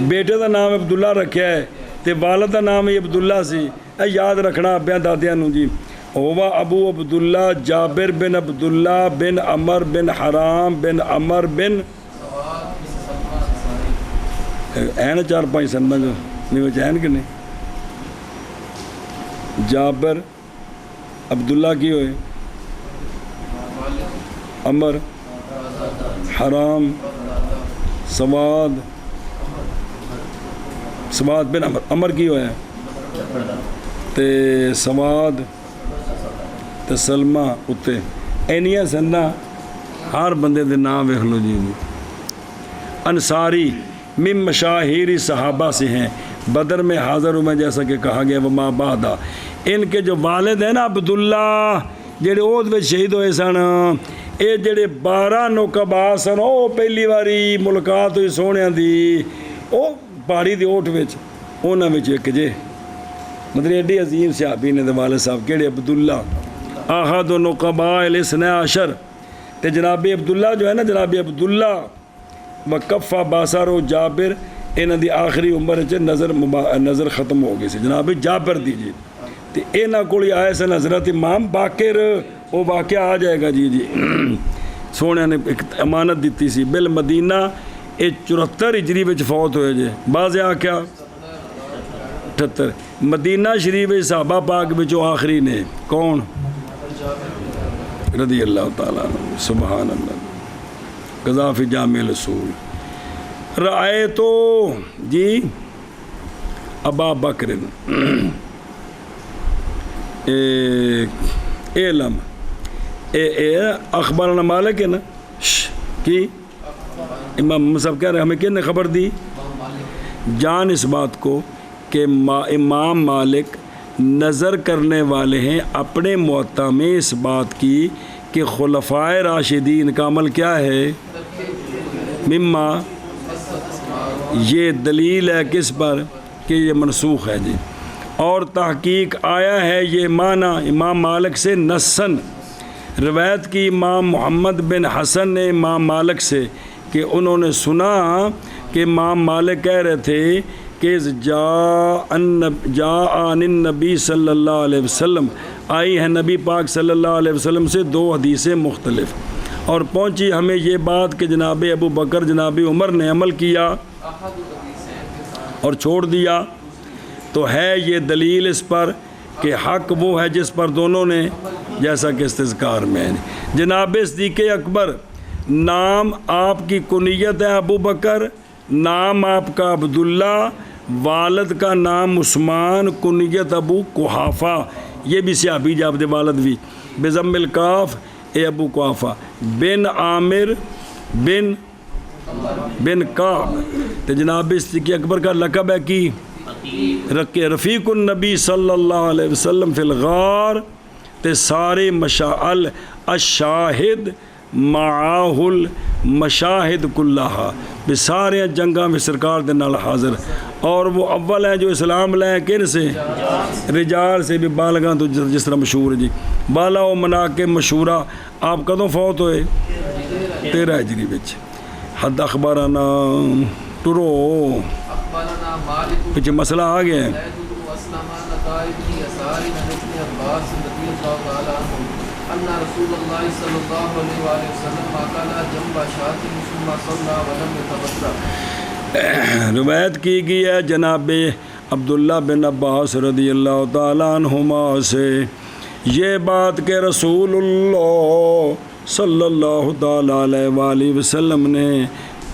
بیٹے دا نام عبداللہ رکھیا ہے تے والد دا نام ہی عبداللہ سی، اے یاد رکھنا ابیاں دادیاں نوں جی۔ ہوا ابو عبداللہ جابر بن عبداللہ بن عمر بن حرام بن عمر بن ہے نا 4-5 سن میں نہیں وہ چین کہ نہیں، جابر عبداللہ کی ہوئے، عمر حرام سواد بن عمر کی ہوئے تے سواد تے سلمہ اتے اینیاں سننا ہر بندے دے نام ویکھ لو جی۔ انصاری من مشاہیر صحابہ سے ہیں، بدر میں حاضر ہوں میں جیسا کہ کہا گیا وما بعدا۔ ان کے جو والد ہیں نا عبداللہ جڑے عہد وچ شہید ہوئے سن، اے جڑے 12 نقبا سن، او پہلی واری ملاقات ہوئی سونیاں دی او پہاڑی دی اوٹ وچ، انہاں وچ ایک جے مطلب ایڈی عظیم صحابی نے والد صاحب کہڑے عبداللہ احد نقباء الاثنی عشر، تے جناب عبداللہ جو ہے نا جناب عبداللہ وکفا باسر و جابر، انہاں دی آخری عمر چ نظر ختم ہو گئی سی، جناب جابر دی جی تے انہاں کول آئے سن حضرت امام باقر، وہ واقعہ آ جائے گا جی جی سونے نے ایک امانت دیتی سی بالمدینہ، اے 74 ہجری وچ فوت ہوئے جے، بعض آکھیا 78 مدینہ شریف صحابہ پاک وچوں آخری نے کون؟ رضی اللہ تعالیٰ عنہ، سبحان اللہ۔ قضا فی جامع الاصول رائے تو جی ابا بکر علم اخبارنا مالک ہے نا کی امام صاحب کہہ رہے ہمیں کن نے خبر دی؟ جان اس بات کو کہ امام مالک نظر کرنے والے ہیں اپنے موطا میں اس بات کی کہ خلفائے راشدین کا عمل کیا ہے؟ مما، یہ دلیل ہے کس پر کہ یہ منسوخ ہے جی، اور تحقیق آیا ہے یہ معنی امام مالک سے نصاً، روایت کی امام محمد بن حسن نے امام مالک سے کہ انہوں نے سنا کہ امام مالک کہہ رہے تھے کہ جاء النبی صلی اللہ علیہ وسلم، آئی ہیں نبی پاک صلی اللہ علیہ وسلم سے 2 حدیثیں مختلف، اور پہنچی ہمیں یہ بات کہ جناب ابو بکر جناب عمر نے عمل کیا اور چھوڑ دیا، تو ہے یہ دلیل اس پر کہ حق وہ ہے جس پر دونوں نے، جیسا کہ استذکار میں ہے۔ جناب صدیق اکبر، نام آپ کی کنیت ہے ابو بکر، نام آپ کا عبداللہ، والد کا نام عثمان، کنیت ابو قحافہ، یہ بھی صحابی جابد والد بھی، بضم الکاف اے ابو قحافہ، بن عامر بن کعب، تو جناب صدیق اکبر کا لقب ہے کی رفیق النبی صلی اللہ علیہ وسلم فی الغار، تے سارے مشاعل الشاہد معاہ المشاہد کلہا، بھی سارے جنگاں میں سرکار دے نال حاضر، اور وہ اول ہیں جو اسلام لائے کن سے، رجال سے بھی، بالغاں تو جس طرح مشہور ہے جی، بالا و مناقب مشہورہ۔ آپ کدوں فوت ہوئے؟ 13 ہجری بچ۔ حد اخبارنا ٹرو أخبرنا مالك پیچھے مسئلہ آ گیا ہے۔ زيد بن أسلم نتائب بن يسار عن ابن عباس رضي الله تعالى عنه أن رسول الله صلى الله عليه وآله وسلم أكل جنب شاة ثم صلى ولم يتوضأ۔ روایت کی گئی ہے جناب عبداللہ بن عباس رضی اللہ تعالیٰ عنہما سے یہ بات کہ رسول اللہ صلی اللہ تعالیٰ علیہ وآلہ وسلم نے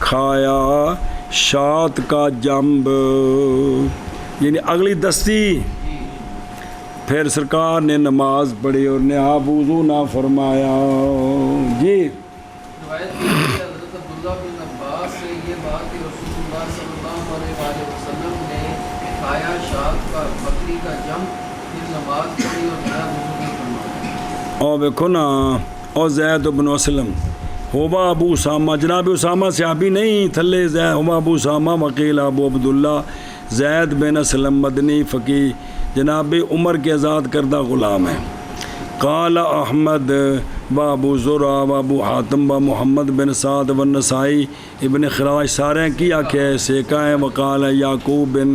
کھایا شات کا جنب، یعنی اگلی دستی، پھر سرکار نے نماز پڑھی اور نہا وضو نہ فرمایا۔ جی روایت کی ہے حضرت عبداللہ بن عباس سے یہ بات کہ رسول اللہ صلی اللہ علیہ وآلہ وسلم نے کھایا شات کا، بکری کا جنب، پھر نماز پڑھی اور نیا وضو نہیں فرمایا۔ اور دیکھو نا، اور زید بن اسلم ہوبا ابو اسامہ، جناب اسامہ صحابی نہیں تھلے، زید ہوبا ابو اسامہ وکیل ابو عبداللہ زید بن اسلم مدنی فقی، جناب عمر کے آزاد کردہ غلام ہیں۔ قال احمد و ابو زرع و ابو حاتم و محمد بن سعد و نسائی ابن خراش سارے کی آنکھیں سیکا ہیں۔ وقال یعقوب بن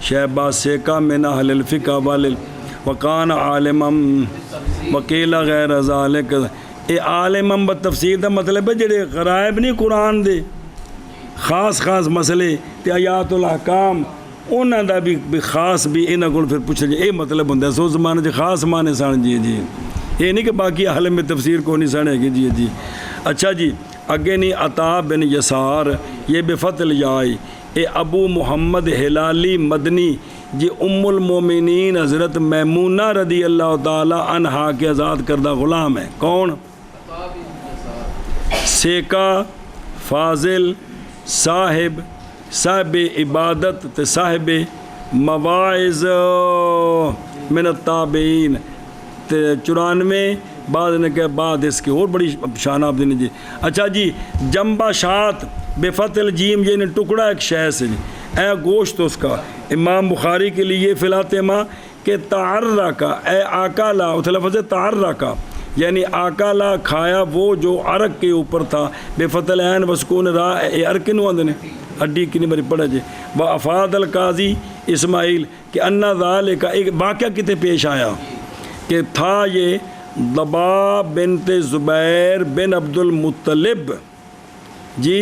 شیبہ سیکا من اہل الفقہ وقان عالما وکیل غیر ذالک، اے عالم بتفسیر دا مطلب ہے جڑے غرائب نہیں قرآن دے، خاص مسئلے تے آیات الاحکام انہاں دا بھی خاص بھی انہاں کول پھر پوچھ جائے، اے مطلب ہوندا ہے سو زمانے چ خاص معنی سن جی یہ نہیں کہ باقی عالم میں تفسیر کو نہیں سنے گی جی۔ اچھا جی اگے نہیں، عطا بن یسار یہ بفتح الیاء، اے ابو محمد ہلالی مدنی جی ام المومنین حضرت میمونہ رضی اللہ تعالی عنہا کے آزاد کردہ غلام ہے۔ کون؟ سیکا فاضل صاحب عبادت تے صاحب مواعظ من التابعین تے 94 بعد نے کہ بعد اس کی اور بڑی شان آپ دینی جی۔ اچھا جی جنبہ شات بفتح الجیم، یہ ٹکڑا ایک شے سے اے گوشت اس کا، امام بخاری کے لیے فلاطمہ کہ تعرکا اے آکالا، اس لفظ تعرکا یعنی آکالا کھایا وہ جو عرق کے اوپر تھا، بے فتح العین وسکون را، اے عرق نو آندے نے ہڈی کی نہیں بری پڑھا جی۔ و افاد القاضی اسماعیل کہ انا ذالک، ایک واقعہ کتے پیش آیا کہ تھا یہ ضبا بنت زبیر بن عبد المطلب جی،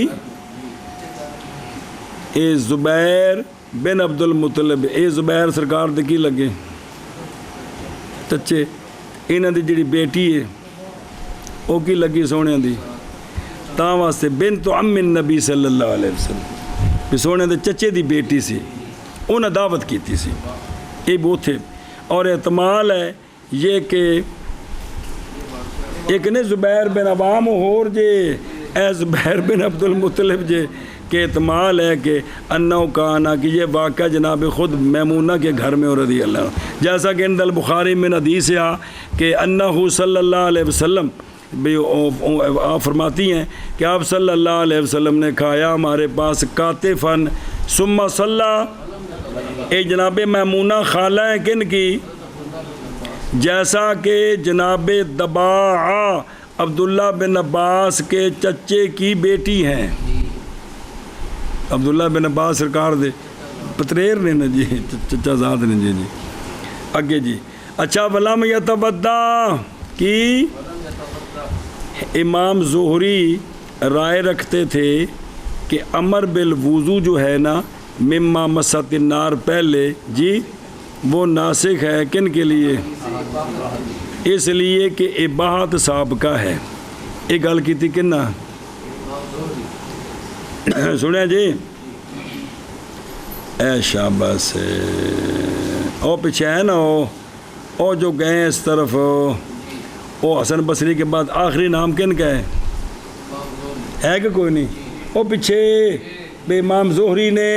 اے زبیر بن عبد المطلب، اے زبیر سرکار دے کی لگے چچے، انہاں دی جڑی بیٹی ہے او کی لگی سونے دی تاں واسطے بنت عم النبی صلی اللہ علیہ وسلم، بھی سونے دے چچے دی بیٹی سی، انہاں دعوت کیتی سی، اے بہت تھے۔ اور احتمال ہے یہ کہ ایک نے زبیر بن عوام ہور جے اے زبیر بن عبد المطلب جے، کہ احتمال ہے کہ انہو کانا کہ یہ واقعہ جناب خود میمونہ کے گھر میں رضی اللہ عنہ، جیسا کہ اندل بخاری میں حدیث ہے کہ انہو صلی اللہ علیہ وسلم بھی آپ فرماتی ہیں کہ آپ صلی اللہ علیہ وسلم نے کھایا ہمارے پاس کاتفن ثم صلی، اے جناب میمونہ خالہ ہیں کن کی؟ جیسا کہ جناب دباعہ عبداللہ بن عباس کے چچے کی بیٹی ہیں، عبداللہ بن عباس سرکار دے پتریر نے نا جی، چچا زاد نے جی اگے جی. اچھا ولم یتبدا کی امام زہری رائے رکھتے تھے کہ امر بالوضو جو ہے نا مما مسط النار پہلے جی وہ ناسخ ہے کن کے لیے؟ اس لیے کہ اباحت سابقہ ہے. ایک گل کی تھی کنا سنیا جی؟ اے شاباش او پیچھے ہے نا او جو گئے اس طرف او حسن بصری کے بعد آخری نام کن کا ہے کہ کوئی نہیں؟ او پیچھے بے امام زہری نے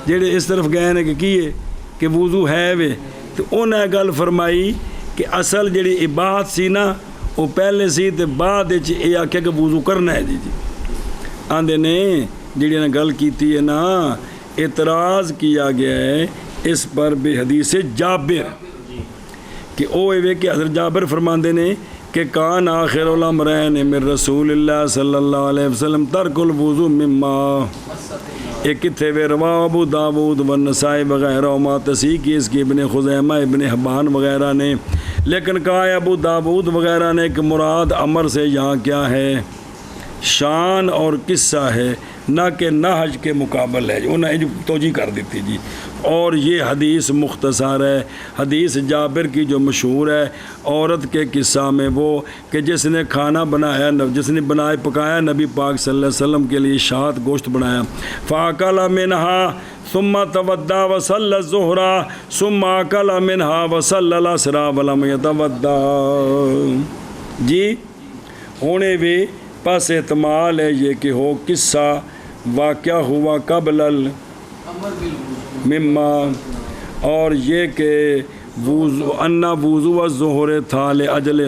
جڑے اس طرف گئے نے کہ کیے کہ وضو ہے وے تو انہیں گل فرمائی کہ اصل جڑی اباحت سی نا وہ پہلے سی تے بعد یہ آکھیا کہ وضو کرنا ہے. جی آندے نے جڑی نے گل کیتی ہے نا اعتراض کیا گیا ہے اس پر بے حدیث جابر کہ او ایوے کہ حضرت جابر فرماندے نے کہ کان آخر الامرین من رسول اللہ صلی اللہ علیہ وسلم ترک الوضو مما ایک کتھے وے روا ابو داود والنسائی وغیرہ وما تصحیح کی اس کی ابن خزیمہ ابن حبان وغیرہ نے. لیکن کہا ہے ابو داود وغیرہ نے کہ مراد امر سے یہاں کیا ہے؟ شان اور قصہ ہے نہ کہ نہج کے مقابل ہے. انہیں توجہ کر دیتی جی. اور یہ حدیث مختصر ہے. حدیث جابر کی جو مشہور ہے عورت کے قصہ میں وہ کہ جس نے کھانا بنایا جس نے پکایا نبی پاک صلی اللہ علیہ وسلم کے لیے شات گوشت بنایا فاکل منہا ثم توضا وصلی الظہر ثم اکل منہا وصلی العصر ولم یتوضا. جی ہونے بھی پس احتمال ہے یہ کہ ہو قصہ واقعہ ہوا قبل مما اور یہ کہ وضو انا وضو الظہر تھا لأجل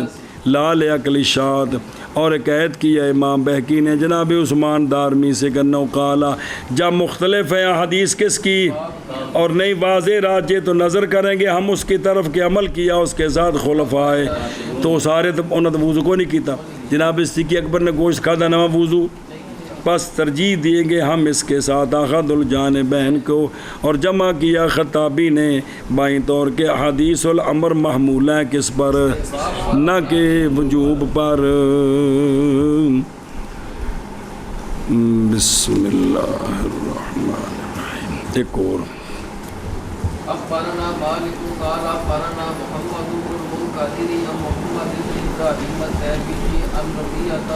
لا لعقل شاد. اور ایک عید کی ہے امام بہقی نے جناب عثمان دارمی سے کرنا قالا جب مختلف ہے حدیث کس کی اور نئی واضح راجے تو نظر کریں گے ہم اس کی طرف کے عمل کیا اس کے ساتھ خلفائے تو سارے تو انہوں نے وضو کو نہیں کیتا. جناب صدیق اکبر نے گوشت کھادا نہ وضو پس ترجیح دیں گے ہم اس کے ساتھ اخذ الجانبین کو. اور جمع کیا خطابی نے بائیں طور کے حدیث الامر محمول ہے کس پر؟ نہ کہ وجوب پر. بسم اللہ الرحمن الرحیم. ایک اور اخبرنا مالک قال اخبرنا محمد بن المنكدر عن محمد بن ابراهيم التيمي عن ربيعة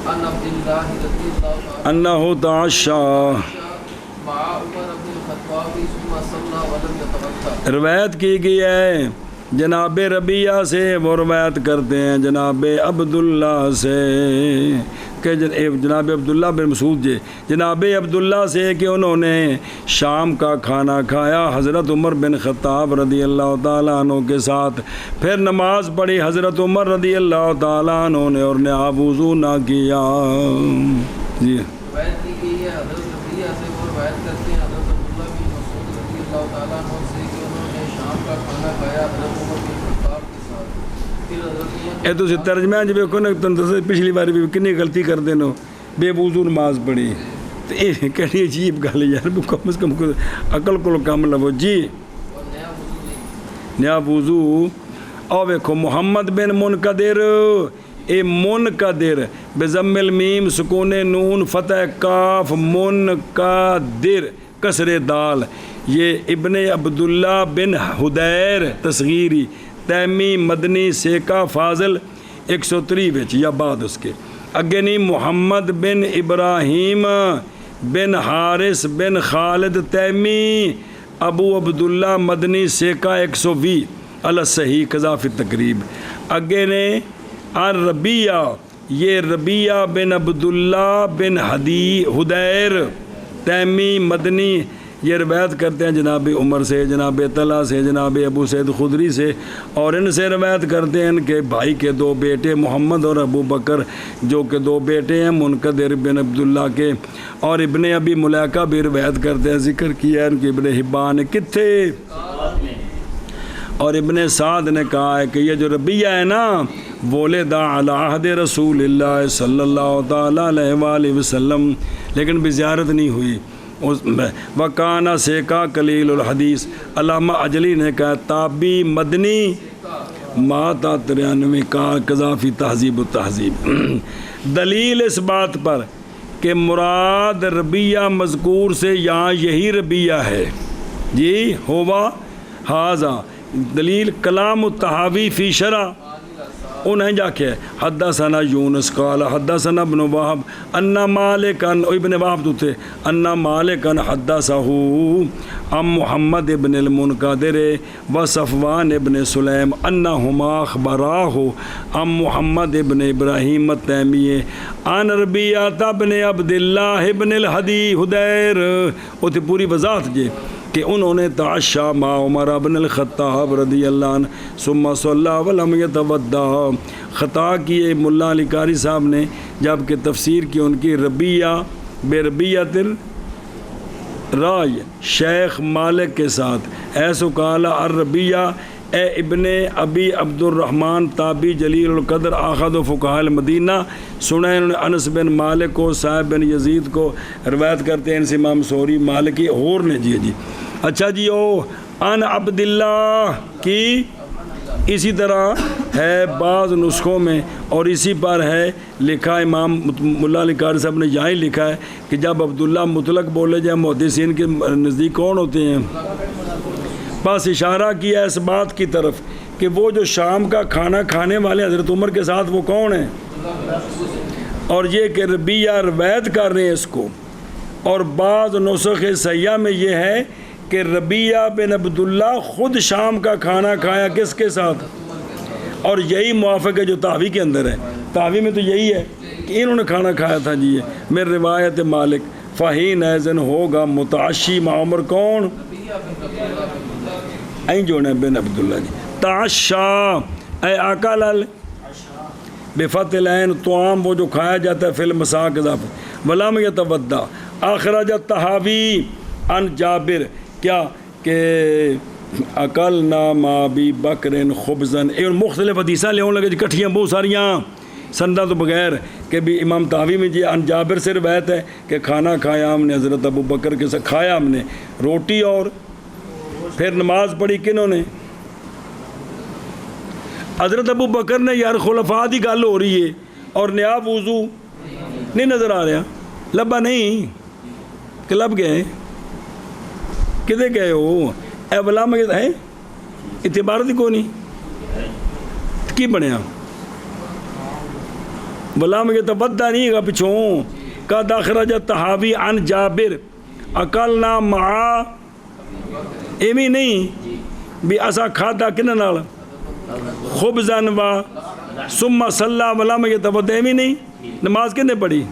عن عبد الله رضي الله عنه انہ تعشى مع عمر بن الخطاب ثم صلى ولم يتوضا. روایت کی گئی ہے جناب ربیعہ سے وہ روایت کرتے ہیں جناب عبداللہ سے کہ جناب عبداللہ بن مسعود جناب عبداللہ سے کہ انہوں نے شام کا کھانا کھایا حضرت عمر بن خطاب رضی اللہ تعالیٰ عنہ کے ساتھ. پھر نماز پڑھی حضرت عمر رضی اللہ تعالیٰ عنہ نے اور نے وضو نہ کیا. جی روایت کی گئی ہے حضرت ربیعہ سے وہ روایت کرتے ہیں حضرت عبداللہ بن مسعود رضی اللہ تعالیٰ عنہ سے کہ انہوں نے شام کا کھانا کھایا حضرت عمر بن خطاب کے ساتھ. پھر حضرت اے تو ترجمہ جب کو نا پچھلی بار بھی کنی غلطی کر دینا بے وضو نماز پڑھی تو یہ کہنی عجیب گل ہے یار کم از کم عقل کو کام لو. جی نیا وضو او ویکھو محمد بن منقدر اے منقدر بضم المیم سکون نون فتح کاف منقدر کسر دال یہ ابن عبداللہ بن حدیر تصغیری تیمی مدنی سیکا فاضل 103 وچ یا بعد اس کے اگے نہیں محمد بن ابراہیم بن حارث بن خالد تیمی ابو عبداللہ مدنی سیکا 120 الصحیح قذافی تقریب. اگے نے ربیعہ یہ ربیعہ بن عبداللہ بن حدیر تیمی مدنی یہ روایت کرتے ہیں جناب عمر سے جناب طلحہ سے جناب ابو سعید خدری سے اور ان سے روایت کرتے ہیں ان کے بھائی کے دو بیٹے محمد اور ابو بکر جو کہ دو بیٹے ہیں منقدر بن عبداللہ کے. اور ابن ابی ملیکہ بھی روایت کرتے ہیں ذکر کیا ہے ان کے ابن حبان کتنے اور ابن سعد نے کہا ہے کہ یہ جو ربیعہ ہے نا ولدا علی عہد رسول اللہ صلی اللہ تعالیٰ علیہ وآلہ وسلم، لیکن بھی زیارت نہیں ہوئی۔ وکانہ سیکا قلیل الحدیث، علامہ اجلی نے کہا تابی مدنی ماتا 93 کا قذافی تہذیب و تہذیب۔ دلیل اس بات پر کہ مراد ربیہ مذکور سے یہاں یہی ربیہ ہے جی، ہوا حاضہ دلیل کلام الطحاوی فی شرح انہیں جا کے حدثنا یونس قال حدثنا ابن وہب ان مالکا، ابن وہب تو تھے، ان مالکا حدثہ عن محمد ابن المنقدر و صفوان ابن سلیم انہما اخبراہ عن محمد ابن ابراہیم التیمی عن ربیعہ ابن عبداللہ ابن الحدی حدیر، وہ تھی پوری وضاحت جی کہ انہوں نے تعشا ما عمر بن الخطاب رضی اللہ عنہ ثم صلی ولم یتودع، خطا کیے ملا علی قاری صاحب نے جب کہ تفسیر کی ان کی ربیہ بے ربیۃ الرائے شیخ مالک کے ساتھ، ایسو قال الربیہ اے ابن ابی عبد الرحمن تابی جلیل القدر آخذ فقہاء المدینہ، سنا انہوں نے انس بن مالک کو، صاحب بن یزید کو روایت کرتے ہیں، ان سے امام سوری مالکی اور نے جی اچھا جی او ان عبداللہ کی اسی طرح ہے بعض نسخوں میں، اور اسی پر ہے لکھا امام ملا علی قاری صاحب نے یہاں ہی لکھا ہے کہ جب عبداللہ مطلق بولے جائے محدثین کے نزدیک کون ہوتے ہیں؟ بس اشارہ کیا اس بات کی طرف کہ وہ جو شام کا کھانا کھانے والے حضرت عمر کے ساتھ وہ کون ہیں، اور یہ کہ ربیہ روایت کر رہے ہیں اس کو، اور بعض نسخ سیاح میں یہ ہے کہ ربیہ بن عبداللہ خود شام کا کھانا کھایا کس کے ساتھ، اور یہی موافق ہے جو تحوی کے اندر ہے، تحوی میں تو یہی ہے کہ انہوں نے کھانا کھایا تھا جی، میرے روایت مالک فہین ایزن ہوگا متعشی مع عمر کون، این جو ہے بن عبداللہ جی، تعشا اے اکل بفتح العین طعام وہ جو کھایا جاتا ہے فی المساء کے اضافہ، ولم یتودع اخرج الطحاوی عن جابر کیا کہ اکلنا ما ابی بکر خبزن، مختلف حدیثیں لے لگے جی کٹھیاں بہت ساریاں سندہ تو بغیر کہ بھی امام طحاوی میں جی عن جابر سے روایت ہے کہ کھانا کھایا ہم نے حضرت ابو بکر کے ساتھ، کھایا ہم نے روٹی اور پھر نماز پڑھی کنہوں نے؟ حضرت ابو بکر نے، یار خلفاء دی گل ہو رہی ہے اور نیا وضو نہیں نظر آ رہا، لبا نہیں کہ لب گئے کدے گئے ہو اے بلا میں ہے اعتبار دی کو نہیں کی بنیا بلا میں تبدہ نہیں گا پچھوں کا داخرج الطحاوی عن جابر اکلنا مع ایمی نہیں بھی اسا کھادا کنہ نال خبزن و ثم صلی ولا میں تبدہ ایمی نہیں، نماز کنے پڑھی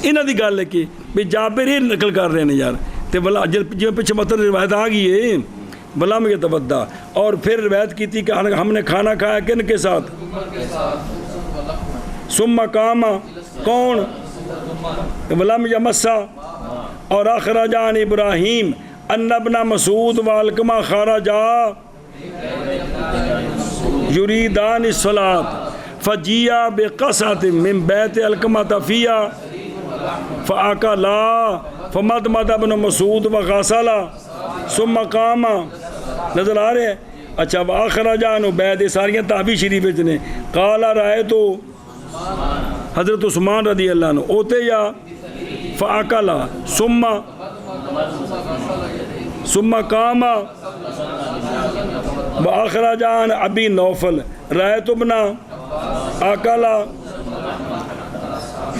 انہاں دی گل ہے کہ بھی جابر ہی نقل کر رہے ہیں یار، تے بلا جو پیچھے مطلب روایت آ گئی ہے بلا میں تبدہ، اور پھر روایت کی تھی کہ ہم نے کھانا کھایا کن کے ساتھ، ثم قام کون بلا میں مسا، اور اخرج عن ابراہیم ان ابن مسعود والکما خرجا یریدان الصلاۃ فجیع بقصۃ من بیت الکمۃ فیہا فاکلا فمدمد ابن مسعود وغسل ثم قام، نظر آ رہے ہیں؟ اچھا واخرج عن عبید، ساریاں تحوی شریف نے قال رأیت حضرت عثمان رضی اللہ عنہ اوتے یا فاکلا ثم قام واخرج عن ابی نوفل رأیت ابن اکلا،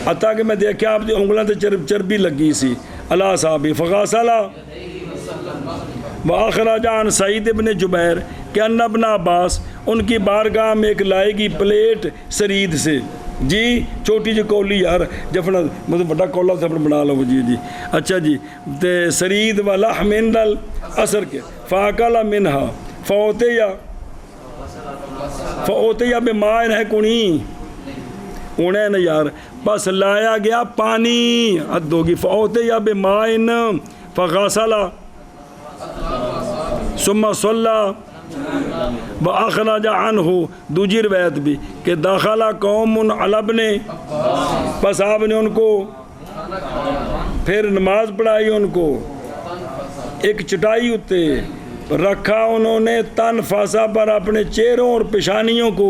حتیٰ کہ میں دیکھا آپ دی انگلوں تے چربی لگی سی اللہ صحابی فغسل، واخرج عن سعید ابن جبیر کہ ان ابن عباس ان کی بارگاہ میں ایک لائے گی پلیٹ سرید سے جی، چھوٹی جی کولی یار جفنا مطلب بڑا کولا سے اپنا بنا لو جی اچھا جی، تے سرید و لحم اندل اثر کے فاکل منہا فوتیا بمائن ہے کنی انہیں نا یار، بس لایا گیا پانی حد ہوگی، فوتیا بمائن فغسل ثم صلی وَأَخْرَجَ عَنْهُ دوسری روایت بھی کہ داخلہ قوم علب نے، پس آپ نے ان کو پھر نماز پڑھائی، ان کو ایک چٹائی اتے رکھا، انہوں نے تن فاسا پر اپنے چہروں اور پیشانیوں کو،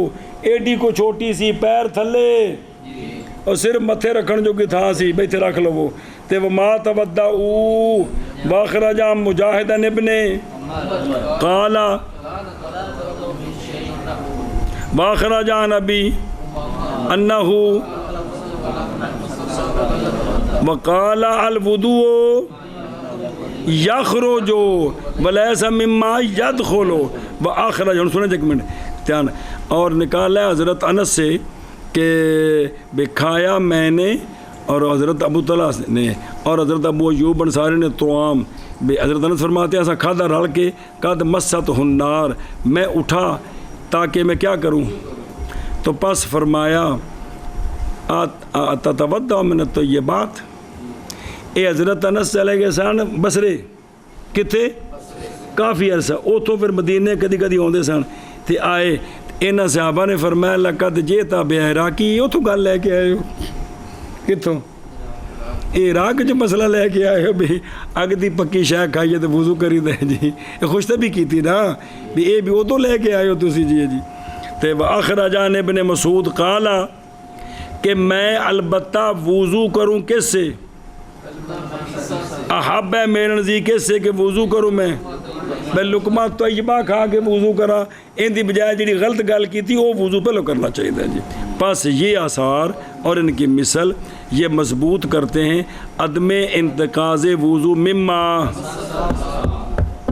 ایڈی کو چھوٹی سی، پیر تھلے اور صرف متھے رکھن جو کی تھا سی، بیٹھے رکھ لو وہ تے وہ ما تودعو واخرج مجاہد ابن قال واخرج عن ابی انہ وقال الوضوء یخرج ولیس مما یدخل واخرج، سنیں ایک منٹ دھیان، اور نکالا ہے حضرت انس سے کہ بکھایا میں نے اور حضرت ابو طلحہ نے اور حضرت ابو ایوب انصاری نے طعام، حضرت انس فرماتے ہیں ایسا کھادا رل کے قد مست النار، میں اٹھا تاکہ میں کیا کروں، تو پس فرمایا تتودع من الطیبات، اے حضرت انس چلے گئے سن بصرے، کتنے کافی عرصہ اتوں، پھر مدینے کدی کدی آتے سن تے آئے، انہاں صحابہ نے فرمایا لقد جئت بعراقی، اتوں گل لے کے آئے ہو، کتوں عراق جو مسئلہ لے کے آئے ہو بھی اگ دی پکی شے کھائیے تو وضو کری دے جی، یہ خوش طبی کی تھی نا بھی اے بھی اتوں لے کے آئے ہو تسی جی تے وَأَخْرَجَ عَنْ ابن مسعود قال کہ میں البتہ وضو کروں کس سے، احب ہے میرے نزدیک کس سے کہ وضو کروں میں لقمہ طیبہ کھا کے وضو کرا، ان دی بجائے جڑی غلط گل کی تھی وہ وضو پہلو کرنا چاہیے جی۔ پس یہ آثار اور ان کی مثل یہ مضبوط کرتے ہیں عدم انتقاض وضو مما